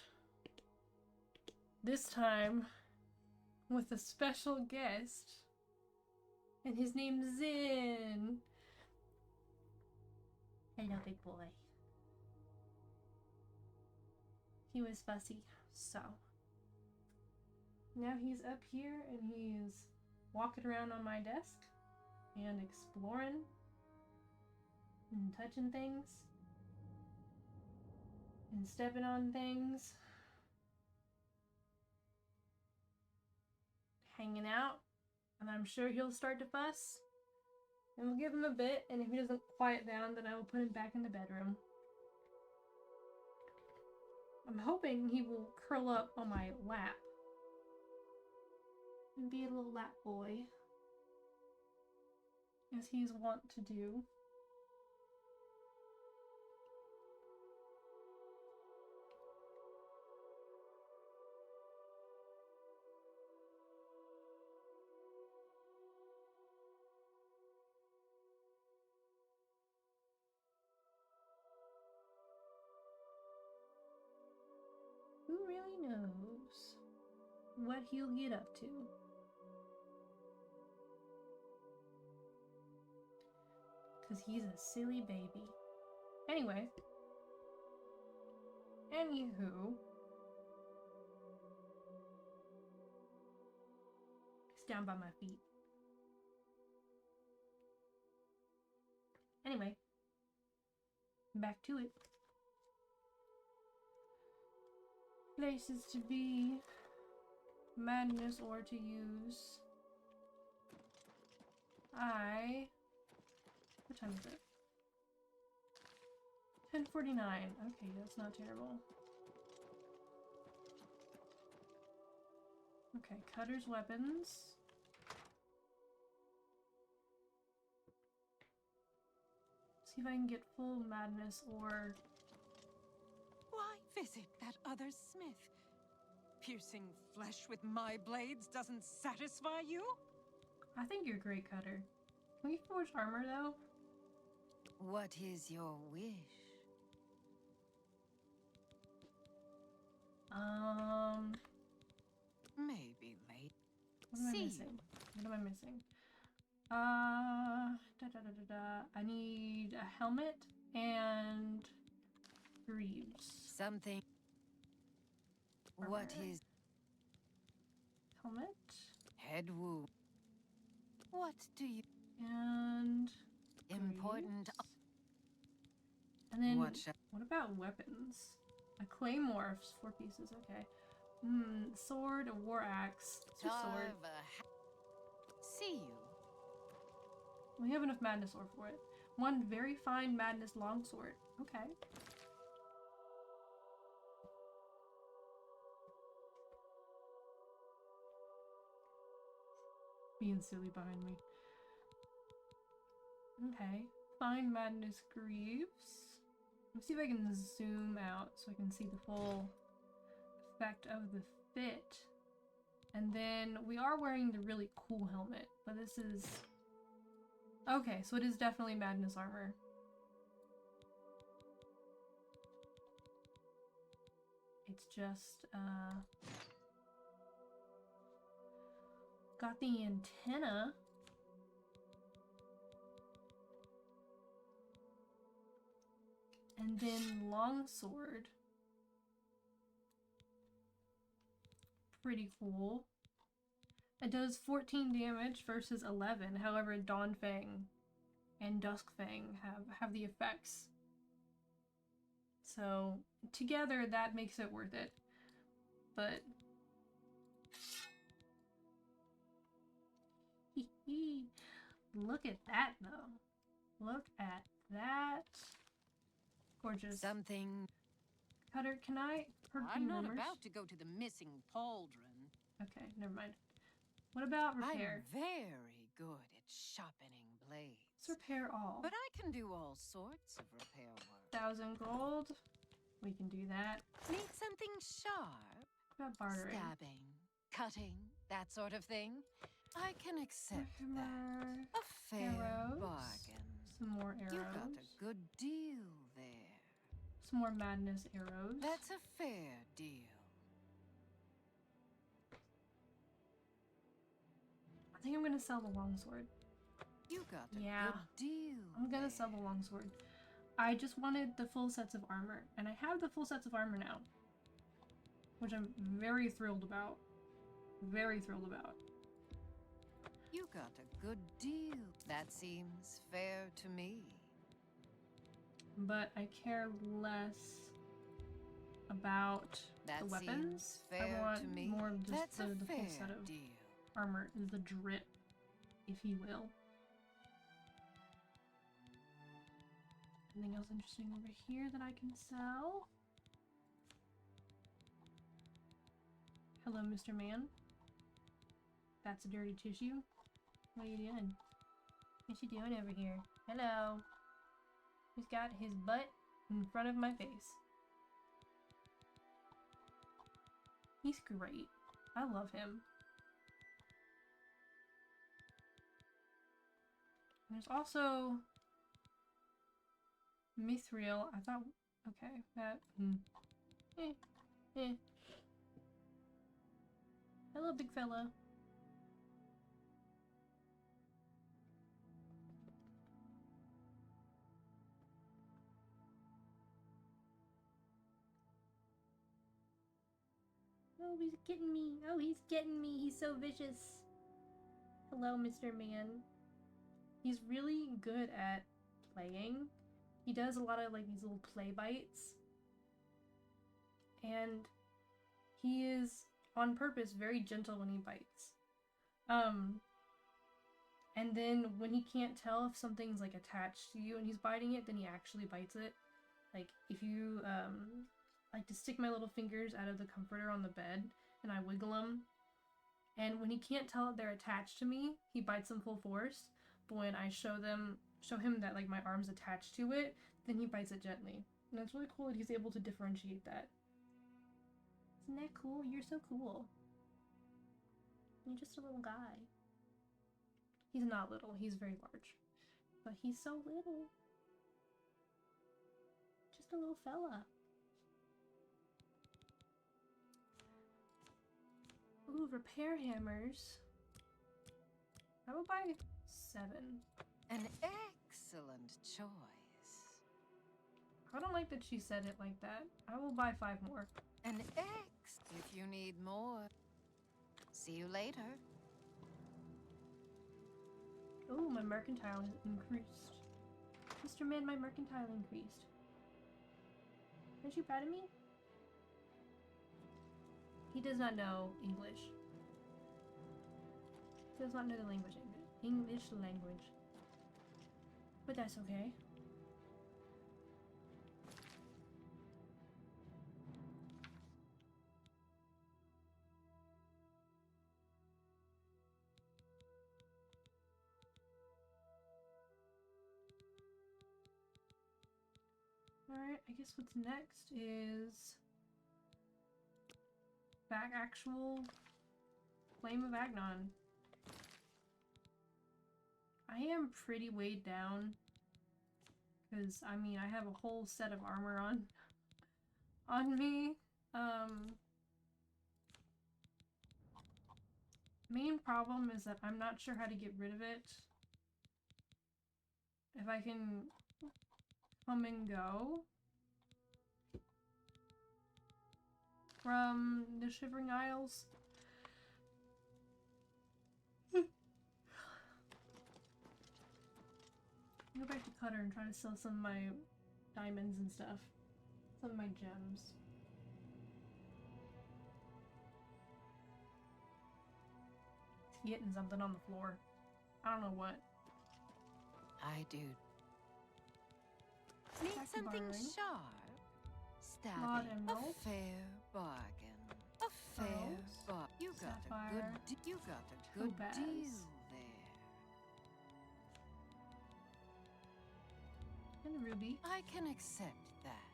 This time with a special guest. And his name's Zin. Hello, big boy. He was fussy, so. Now he's up here and he's walking around on my desk and exploring and touching things and stepping on things, hanging out, and I'm sure he'll start to fuss, and we'll give him a bit, and if he doesn't quiet down, then I will put him back in the bedroom. I'm hoping he will curl up on my lap and be a little lap boy, as he's wont to do. Who really knows what he'll get up to? Because he's a silly baby. Anyway. Anywho. He's down by my feet. Anyway. Back to it. Places to be, madness or to use. What time is it? 10:49. Okay, that's not terrible. Okay, Cutter's weapons. See if I can get full madness or... Why visit that other smith? Piercing flesh with my blades doesn't satisfy you? I think you're great, Cutter. Can we forge armor, though? What is your wish? Maybe late. What am I missing? What am I missing? I need a helmet and greaves. Something. Armor. What is helmet? Head wound. What do you... And... Important. greaves. And then, What about weapons? A claymore, 4 pieces, okay. Sword, a war axe. It's your sword. See you. We have enough madness ore for it. 1 very fine madness longsword. Okay. Being silly behind me. Okay. Fine madness greaves. Let's see if I can zoom out so I can see the full effect of the fit. And then we are wearing the really cool helmet, but this is... Okay, so it is definitely madness armor. It's just, got the antenna. And then longsword. Pretty cool. It does 14 damage versus 11. However, Dawnfang and Duskfang have the effects. So together that makes it worth it. But look at that though. Look at that. Gorgeous. Something. Cutter, can I heard I'm not rumors? about to go to the missing pauldron. Okay, never mind. What about repair? I'm very good at sharpening blades. Let's repair all. But I can do all sorts of repair work. 1,000 gold. We can do that. Need something sharp? What about bartering? Stabbing, cutting, that sort of thing. I can accept Hammer, that. A fair arrows, bargain. Some more arrows. You got a good deal there. some more madness arrows. That's a fair deal. I think I'm gonna sell the longsword. You got a Yeah, good deal. I'm gonna sell the longsword. I just wanted the full sets of armor, and I have the full sets of armor now, which I'm very thrilled about. Very thrilled about. You got a good deal. That seems fair to me. But I care less about That the weapons. seems fair I want to me. more of just That's a the full fair set of deal. armor, the drip, if you will. Anything else interesting over here that I can sell? Hello, Mr. Man. That's a dirty tissue. What are you doing? What you doing over here? Hello. He's got his butt in front of my face. He's great. I love him. There's also Mithril. I thought, okay, that, Hello, big fella. Oh, he's getting me. Oh, he's getting me. He's so vicious. Hello, Mr. Man. He's really good at playing. He does a lot of like these little play bites. And he is on purpose very gentle when he bites. And then when he can't tell if something's like attached to you and he's biting it, then he actually bites it. Like if you like to stick my little fingers out of the comforter on the bed and I wiggle them, and when he can't tell that they're attached to me, he bites them full force. But when I show him that like my arm's attached to it, then he bites it gently. And it's really cool that he's able to differentiate that. Isn't that cool? You're so cool. You're just a little guy. He's not little, he's very large. But he's so little. Just a little fella. Ooh, repair hammers. I will buy 7. An excellent choice. I don't like that she said it like that. I will buy 5 more. An X if you need more. See you later. Oh, my mercantile has increased. Mr. Man, my mercantile increased. Aren't you proud of me? He does not know English. He does not know the language English language. But that's okay. Alright, I guess what's next is back actual Flame of Agnon. I am pretty weighed down because I mean I have a whole set of armor on me. Main problem is that I'm not sure how to get rid of it. If I can come and go from the Shivering Isles. Go back to Cutter and try to sell some of my diamonds and stuff. Some of my gems. He's getting something on the floor. I don't know what. I do. Need Back to something borrowing. sharp? Mod Stabbing. emerald. A fair bargain. A fair Pearls. bargain. You got Sapphire. you got a good Topaz. deal there. And a ruby. I can accept that.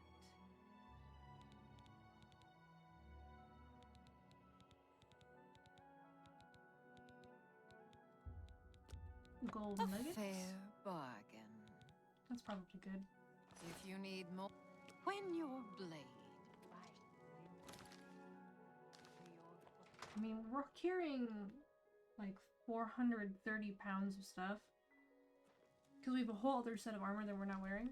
Gold A nuggets. fair bargain. That's probably good. If you need more. when your blade. I mean, we're carrying like 430 pounds of stuff. Because we have a whole other set of armor that we're not wearing.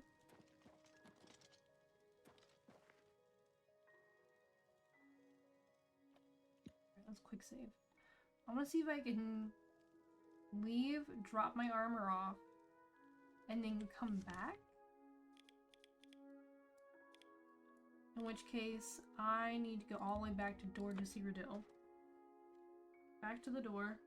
Alright, let's quick save. I want to see if I can leave, drop my armor off, and then come back. In which case, I need to go all the way back to Door to Cyrodiil. Back to the door.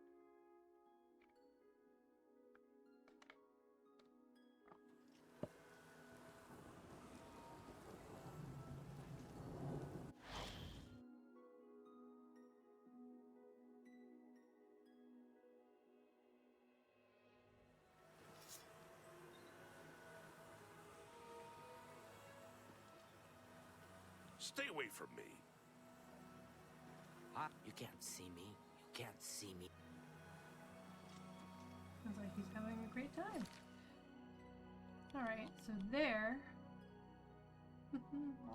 Stay away from me. Huh? You can't see me. You can't see me. Sounds like he's having a great time. Alright, so there.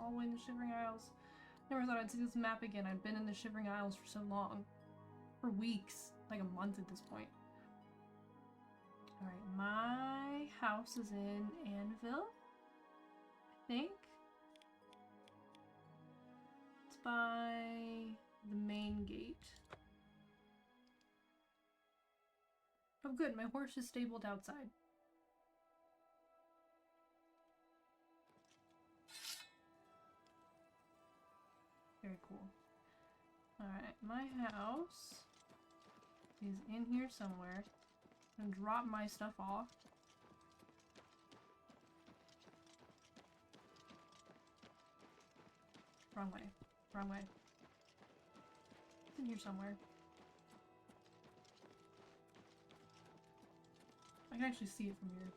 All the way in the Shivering Isles. Never thought I'd see this map again. I've been in the Shivering Isles for so long. For weeks. Like a month at this point. Alright, my house is in Anvil. I think. It's by the main gate. Oh good, my horse is stabled outside. Very cool. Alright, my house is in here somewhere. I'm gonna drop my stuff off. Wrong way. Wrong way. It's in here somewhere. I can actually see it from here.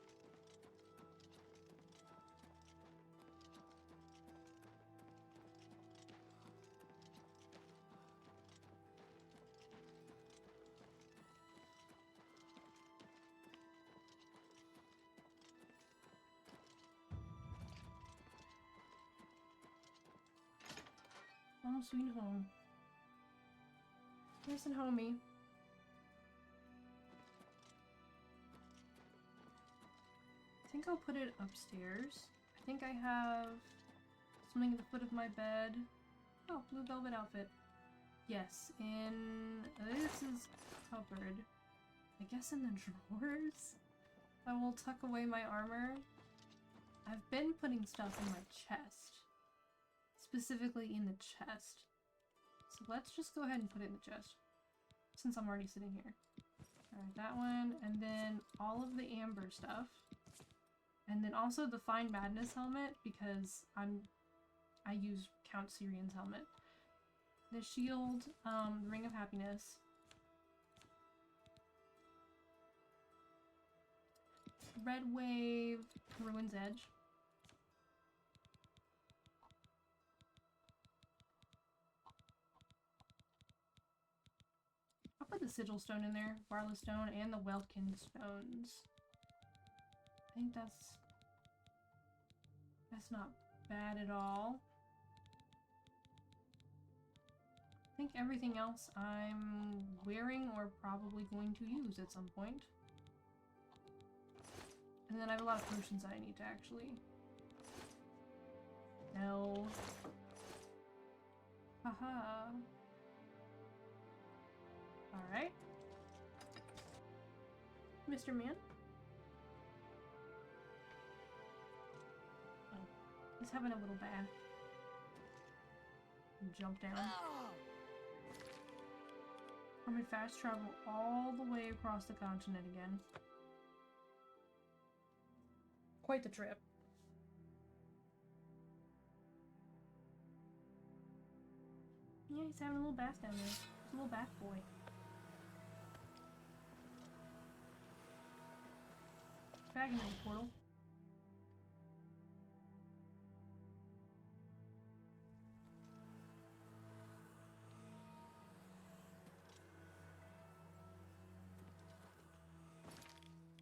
Home sweet home. Nice and homey. I think I'll put it upstairs. I think I have something at the foot of my bed. Oh, blue velvet outfit. Yes, in this is cupboard. I guess in the drawers? I will tuck away my armor. I've been putting stuff in my chest. Specifically in the chest. So let's just go ahead and put it in the chest. Since I'm already sitting here. Alright, that one. And then all of the amber stuff. And then also the Find Madness helmet because I use Count Syrian's helmet. The shield, Ring of Happiness. Red Wave, Ruin's Edge. I'll put the Sigil Stone in there, Barla Stone, and the Welkin Stones. I think that's not bad at all. I think everything else I'm wearing or probably going to use at some point. And then I have a lot of potions that I need to actually... No. Haha. Alright. Mr. Man? Oh. He's having a little bath. Jump down. I'm gonna fast travel all the way across the continent again. Quite the trip. Yeah, he's having a little bath down there. He's a little bath boy. Back into the portal.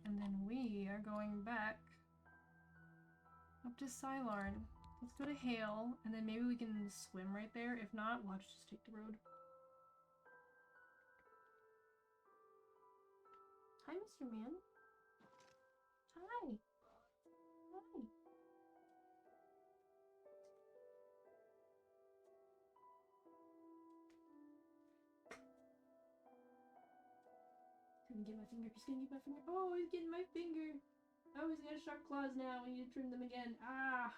And then we are going back up to Sylarn. Let's go to Hale, and then maybe we can swim right there. If not, we'll have to just take the road. Hi, Mr. Man. Hi. Hi. He's gonna get my finger. He's gonna get my finger. Oh, he's getting my finger. Oh, he's got sharp claws now. I need to trim them again. Ah.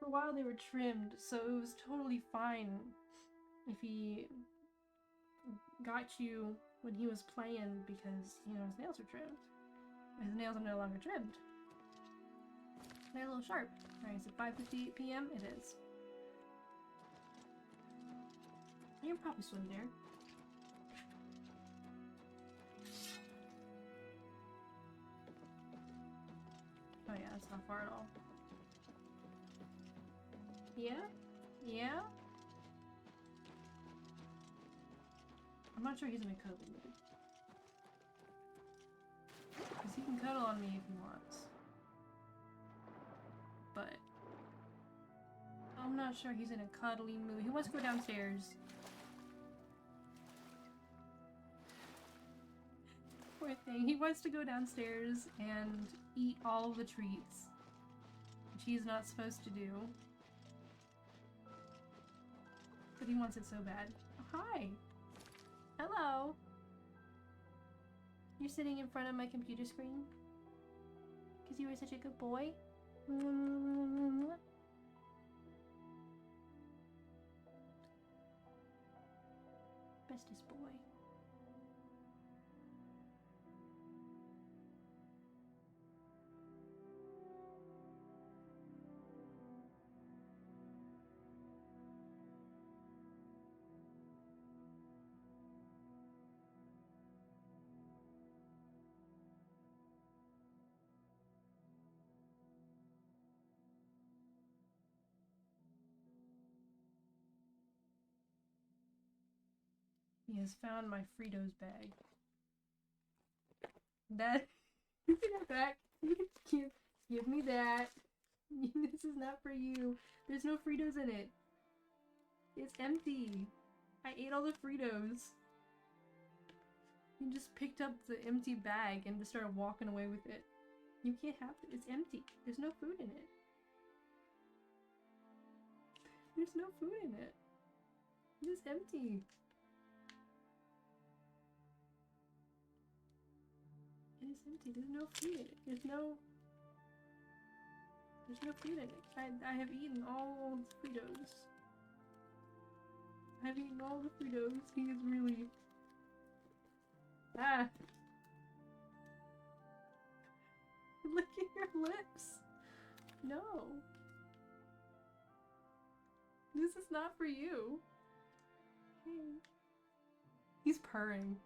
For a while they were trimmed, so it was totally fine if he got you when he was playing because, you know, his nails are trimmed. His nails are no longer trimmed. They're a little sharp. Alright, is it 5:58 p.m.? It is. You can probably swim there. Oh yeah, that's not far at all. Yeah? Yeah? I'm not sure he's in a cuddle mood. Because he can cuddle on me if he wants. But I'm not sure he's in a cuddly mood. He wants to go downstairs. Poor thing. He wants to go downstairs and eat all of the treats, which he's not supposed to do. But he wants it so bad. Oh, hi! Hello! You're sitting in front of my computer screen? Because you were such a good boy? Bestest boy. He has found my Fritos bag. That you can have that. Give me that. This is not for you. There's no Fritos in it. It's empty. I ate all the Fritos. You just picked up the empty bag and just started walking away with it. You can't have it. It's empty. There's no food in it. There's no food in it. It is empty. It is empty. There's no food in it. There's no food in it. I have eaten all the Fritos. I've eaten all the Fritos. He is really... Ah! Licking your lips! No! This is not for you. Hey. He's purring.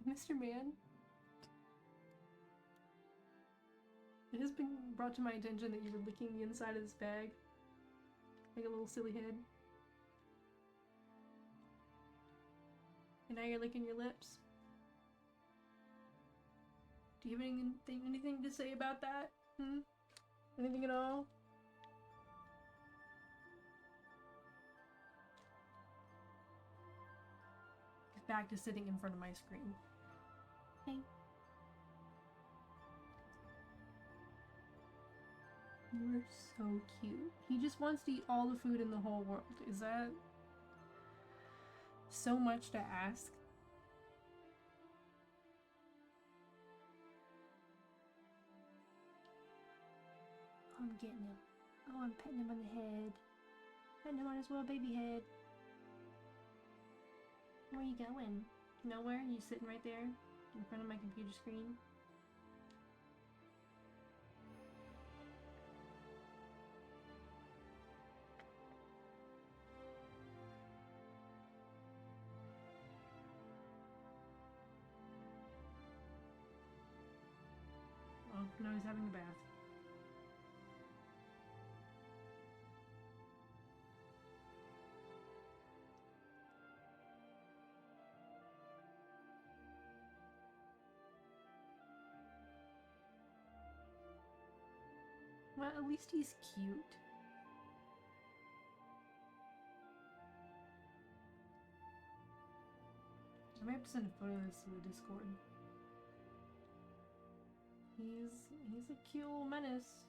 Mr. Man? It has been brought to my attention that you were licking the inside of this bag. Like a little silly head. And now you're licking your lips. Do you have anything to say about that? Hmm? Anything at all? He's back to sitting in front of my screen. Hey. You're so cute. He just wants to eat all the food in the whole world. Is that so much to ask? Oh, I'm getting him. Oh, I'm petting him on the head. Petting him on his little baby head. Where are you going? Nowhere? You sitting right there in front of my computer screen? Oh, no, he's having a bath. Well, at least he's cute. I might have to send a photo of this to the Discord. He's a cute little menace.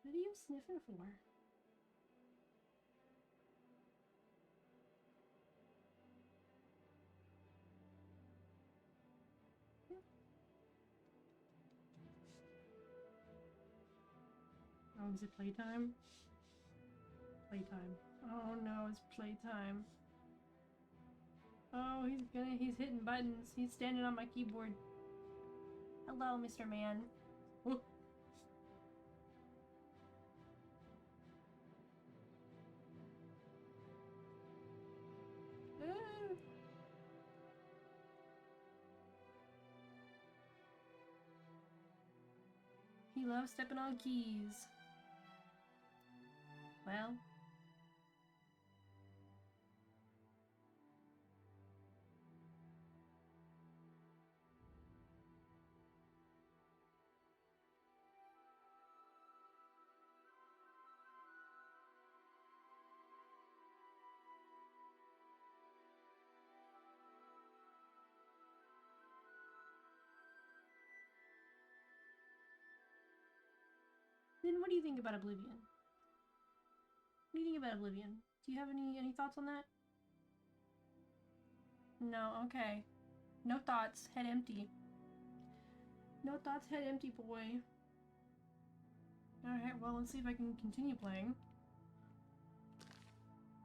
What are you sniffing for? Oh, is it playtime? Playtime. Oh no, it's playtime. Oh, he's hitting buttons. He's standing on my keyboard. Hello, Mr. Man. Oh. He loves stepping on keys. Well. Then what do you think about Oblivion? What do you think about Oblivion? Do you have any thoughts on that? No, okay. No thoughts, head empty. No thoughts, head empty, boy. Alright, well, let's see if I can continue playing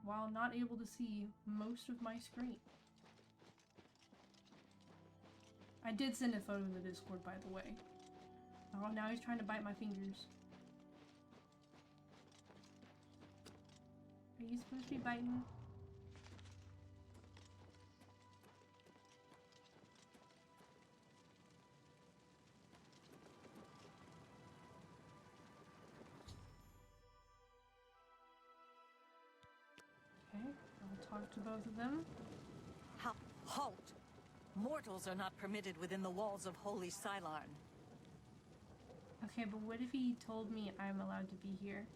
while not able to see most of my screen. I did send a photo in the Discord, by the way. Oh, now he's trying to bite my fingers. Are you supposed to be biting? Okay, I'll talk to both of them. Halt! Mortals are not permitted within the walls of Holy Cylon. Okay, but what if he told me I'm allowed to be here?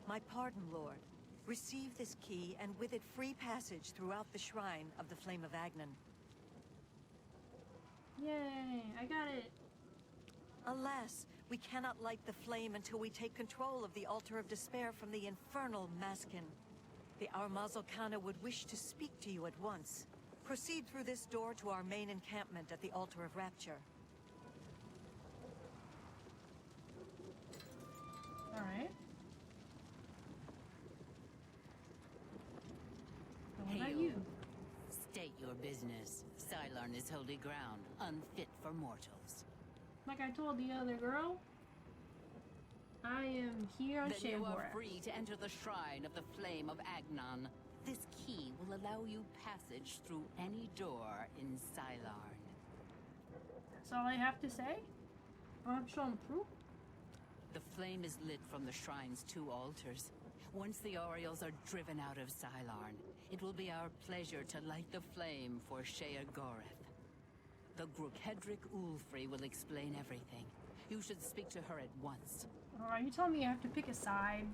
My pardon, Lord. Receive this key, and with it free passage throughout the shrine of the Flame of Agnan. Yay, I got it! Alas, we cannot light the flame until we take control of the Altar of Despair from the infernal Maskin. The Armazalkana would wish to speak to you at once. Proceed through this door to our main encampment at the Altar of Rapture. Alright. What about you? State your business. Cylon is holy ground, unfit for mortals. Like I told the other girl, I am here on Then you are Shamborax. free to enter the shrine of the Flame of Agnan. This key will allow you passage through any door in Cylon. That's all I have to say? I'm showing proof? The flame is lit from the shrine's 2 altars. Once the Orioles are driven out of Cylon, it will be our pleasure to light the flame for Shea Goreth. The Grukhedric Ulfri will explain everything. You should speak to her at once. Oh, are you telling me I have to pick a side?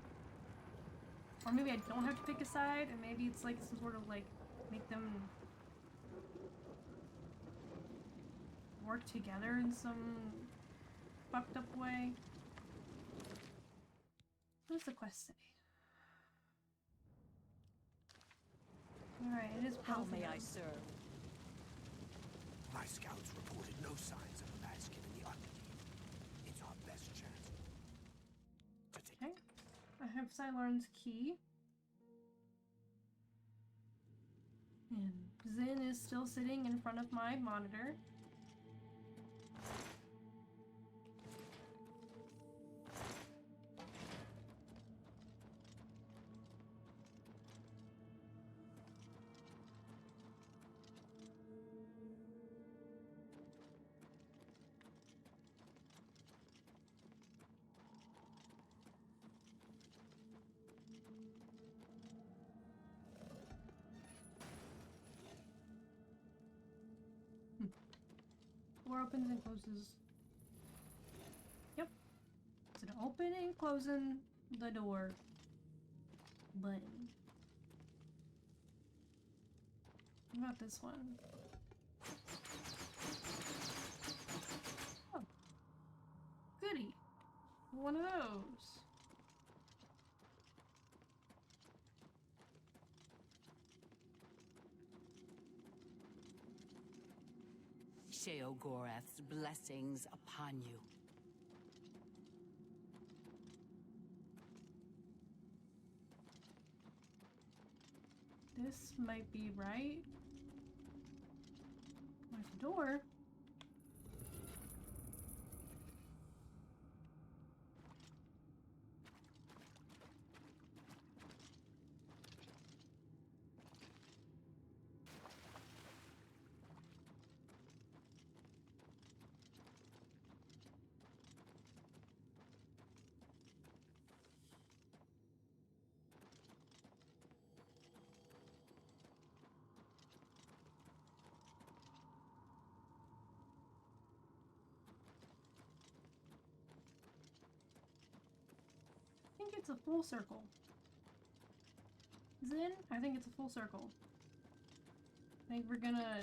Or maybe I don't have to pick a side, and maybe it's like some sort of like, make them work together in some fucked up way? What does the quest say? Alright, it is How both may of I them. serve? My scouts reported no signs of a Maskin in the Underleaf. It's our best chance to take. Okay. I have Sylarn's key. And Zin is still sitting in front of my monitor. Door opens and closes. Yep. It's an open and closing the door button. What about this one? Oh. Goody. One of those. Sheogorath's blessings upon you. This might be right. There's a door. I think it's a full circle. Zin, I think it's a full circle. I think we're gonna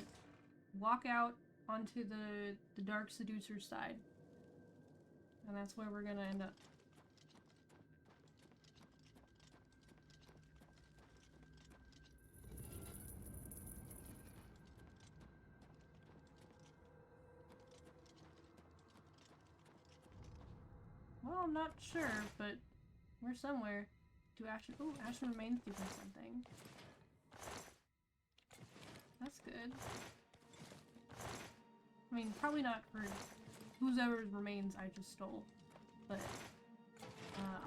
walk out onto the Dark Seducer's side. And that's where we're gonna end up. Well, I'm not sure, but we're somewhere. Do Ashen... Ooh, Ashen Remains gives me something. That's good. I mean, probably not for whoever's remains I just stole, but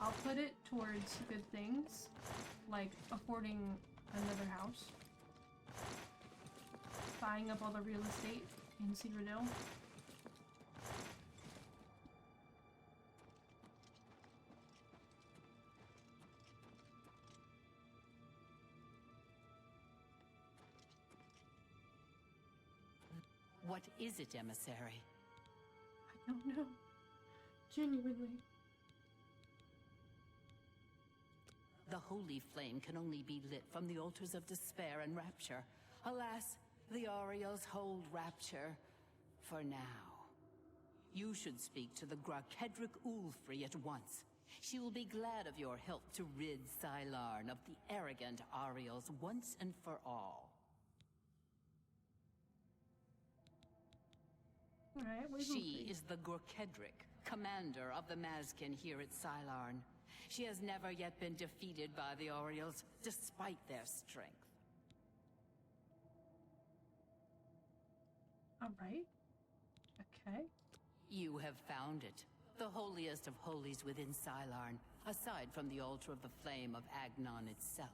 I'll put it towards good things, like affording another house, buying up all the real estate in Cyrodiil. What is it, emissary? I don't know. Genuinely. The holy flame can only be lit from the altars of despair and rapture. Alas, the Aureals hold rapture for now. You should speak to the Grakedric Ulfri at once. She will be glad of your help to rid Sylarn of the arrogant Aureals once and for all. Alright, She is the Grakedric, commander of the Maskin here at Sylarn. She has never yet been defeated by the Aureals, despite their strength. Alright. Okay. You have found it. The holiest of holies within Sylarn, aside from the altar of the flame of Agnon itself.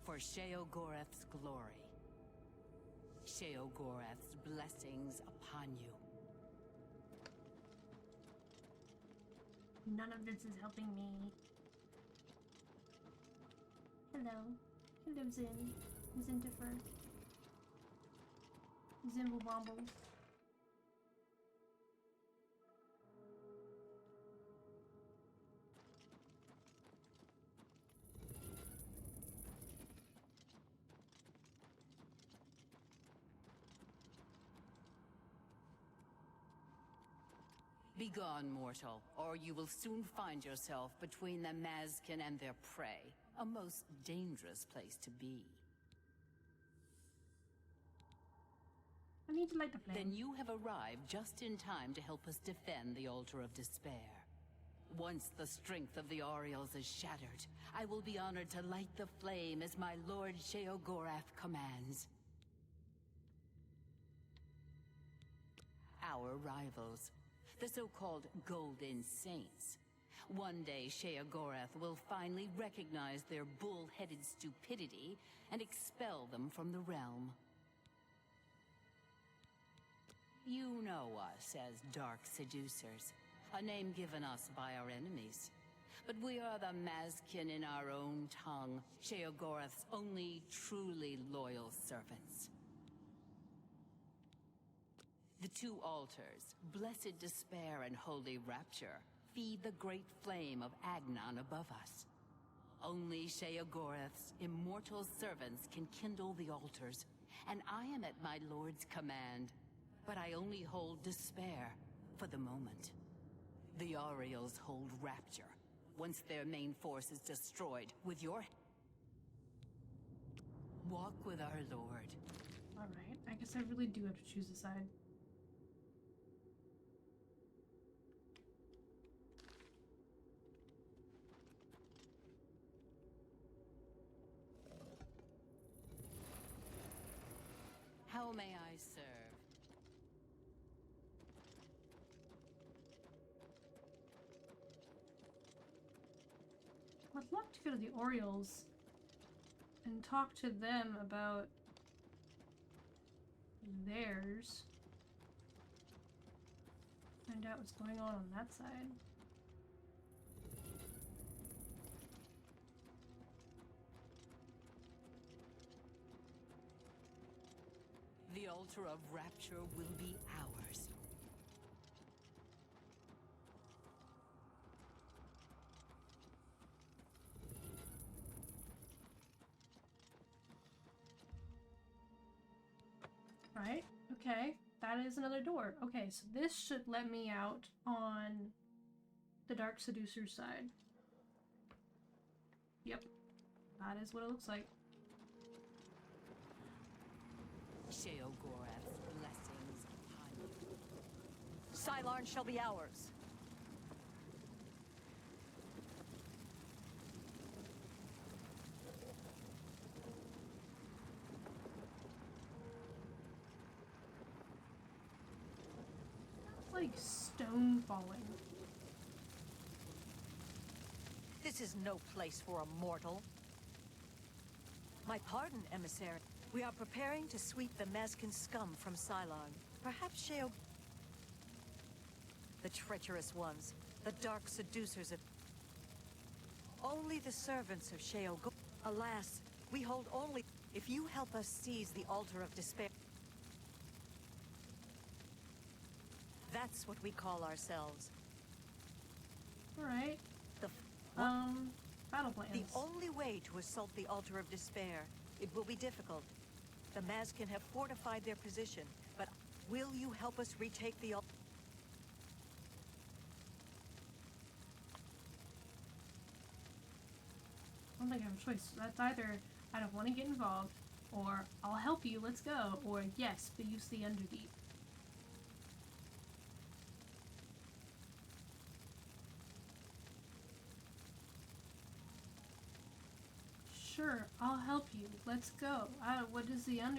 For Sheogorath's glory. Sheogorath's blessings upon you. None of this is helping me. Hello. Hello, Zin. Zintifer. Zimblebomble. Begone, mortal, or you will soon find yourself between the Mazkin and their prey. A most dangerous place to be. I need to light the flame. Then you have arrived just in time to help us defend the Altar of Despair. Once the strength of the Orioles is shattered, I will be honored to light the flame as my Lord Sheogorath commands. Our rivals, the so-called Golden Saints. One day, Sheogorath will finally recognize their bull-headed stupidity and expel them from the realm. You know us as Dark Seducers, a name given us by our enemies. But we are the Mazkin in our own tongue, Sheogorath's only truly loyal servants. The two altars, Blessed Despair and Holy Rapture, feed the great flame of Agnon above us. Only Sheogorath's immortal servants can kindle the altars, and I am at my lord's command. But I only hold despair for the moment. The Orioles hold Rapture. Once their main force is destroyed, with your... Walk with our lord. Alright, I guess I really do have to choose a side. How may I serve? I'd love to go to the Orioles and talk to them about theirs. Find out what's going on that side. The Altar of Rapture will be ours. Right, okay, that is another door. Okay, so this should let me out on the Dark Seducer side. Yep, that is what it looks like. Sheogorath's blessings upon you. Sylarn shall be ours. It's like stone falling. This is no place for a mortal. My pardon, emissary. We are preparing to sweep the Mazkin scum from Sylarn. Perhaps the treacherous ones, the dark seducers of... Only the servants of Sheogorath. Alas, we hold only... If you help us seize the Altar of Despair... That's what we call ourselves. Alright. Battle plans. The only way to assault the Altar of Despair, it will be difficult. The Mazkin have fortified their position, but will you help us retake the altar? I don't think I have a choice. That's either I don't want to get involved, or I'll help you, let's go, or yes, but use the Underdeep. Sure, I'll help you. Let's go. What is the Underdeep?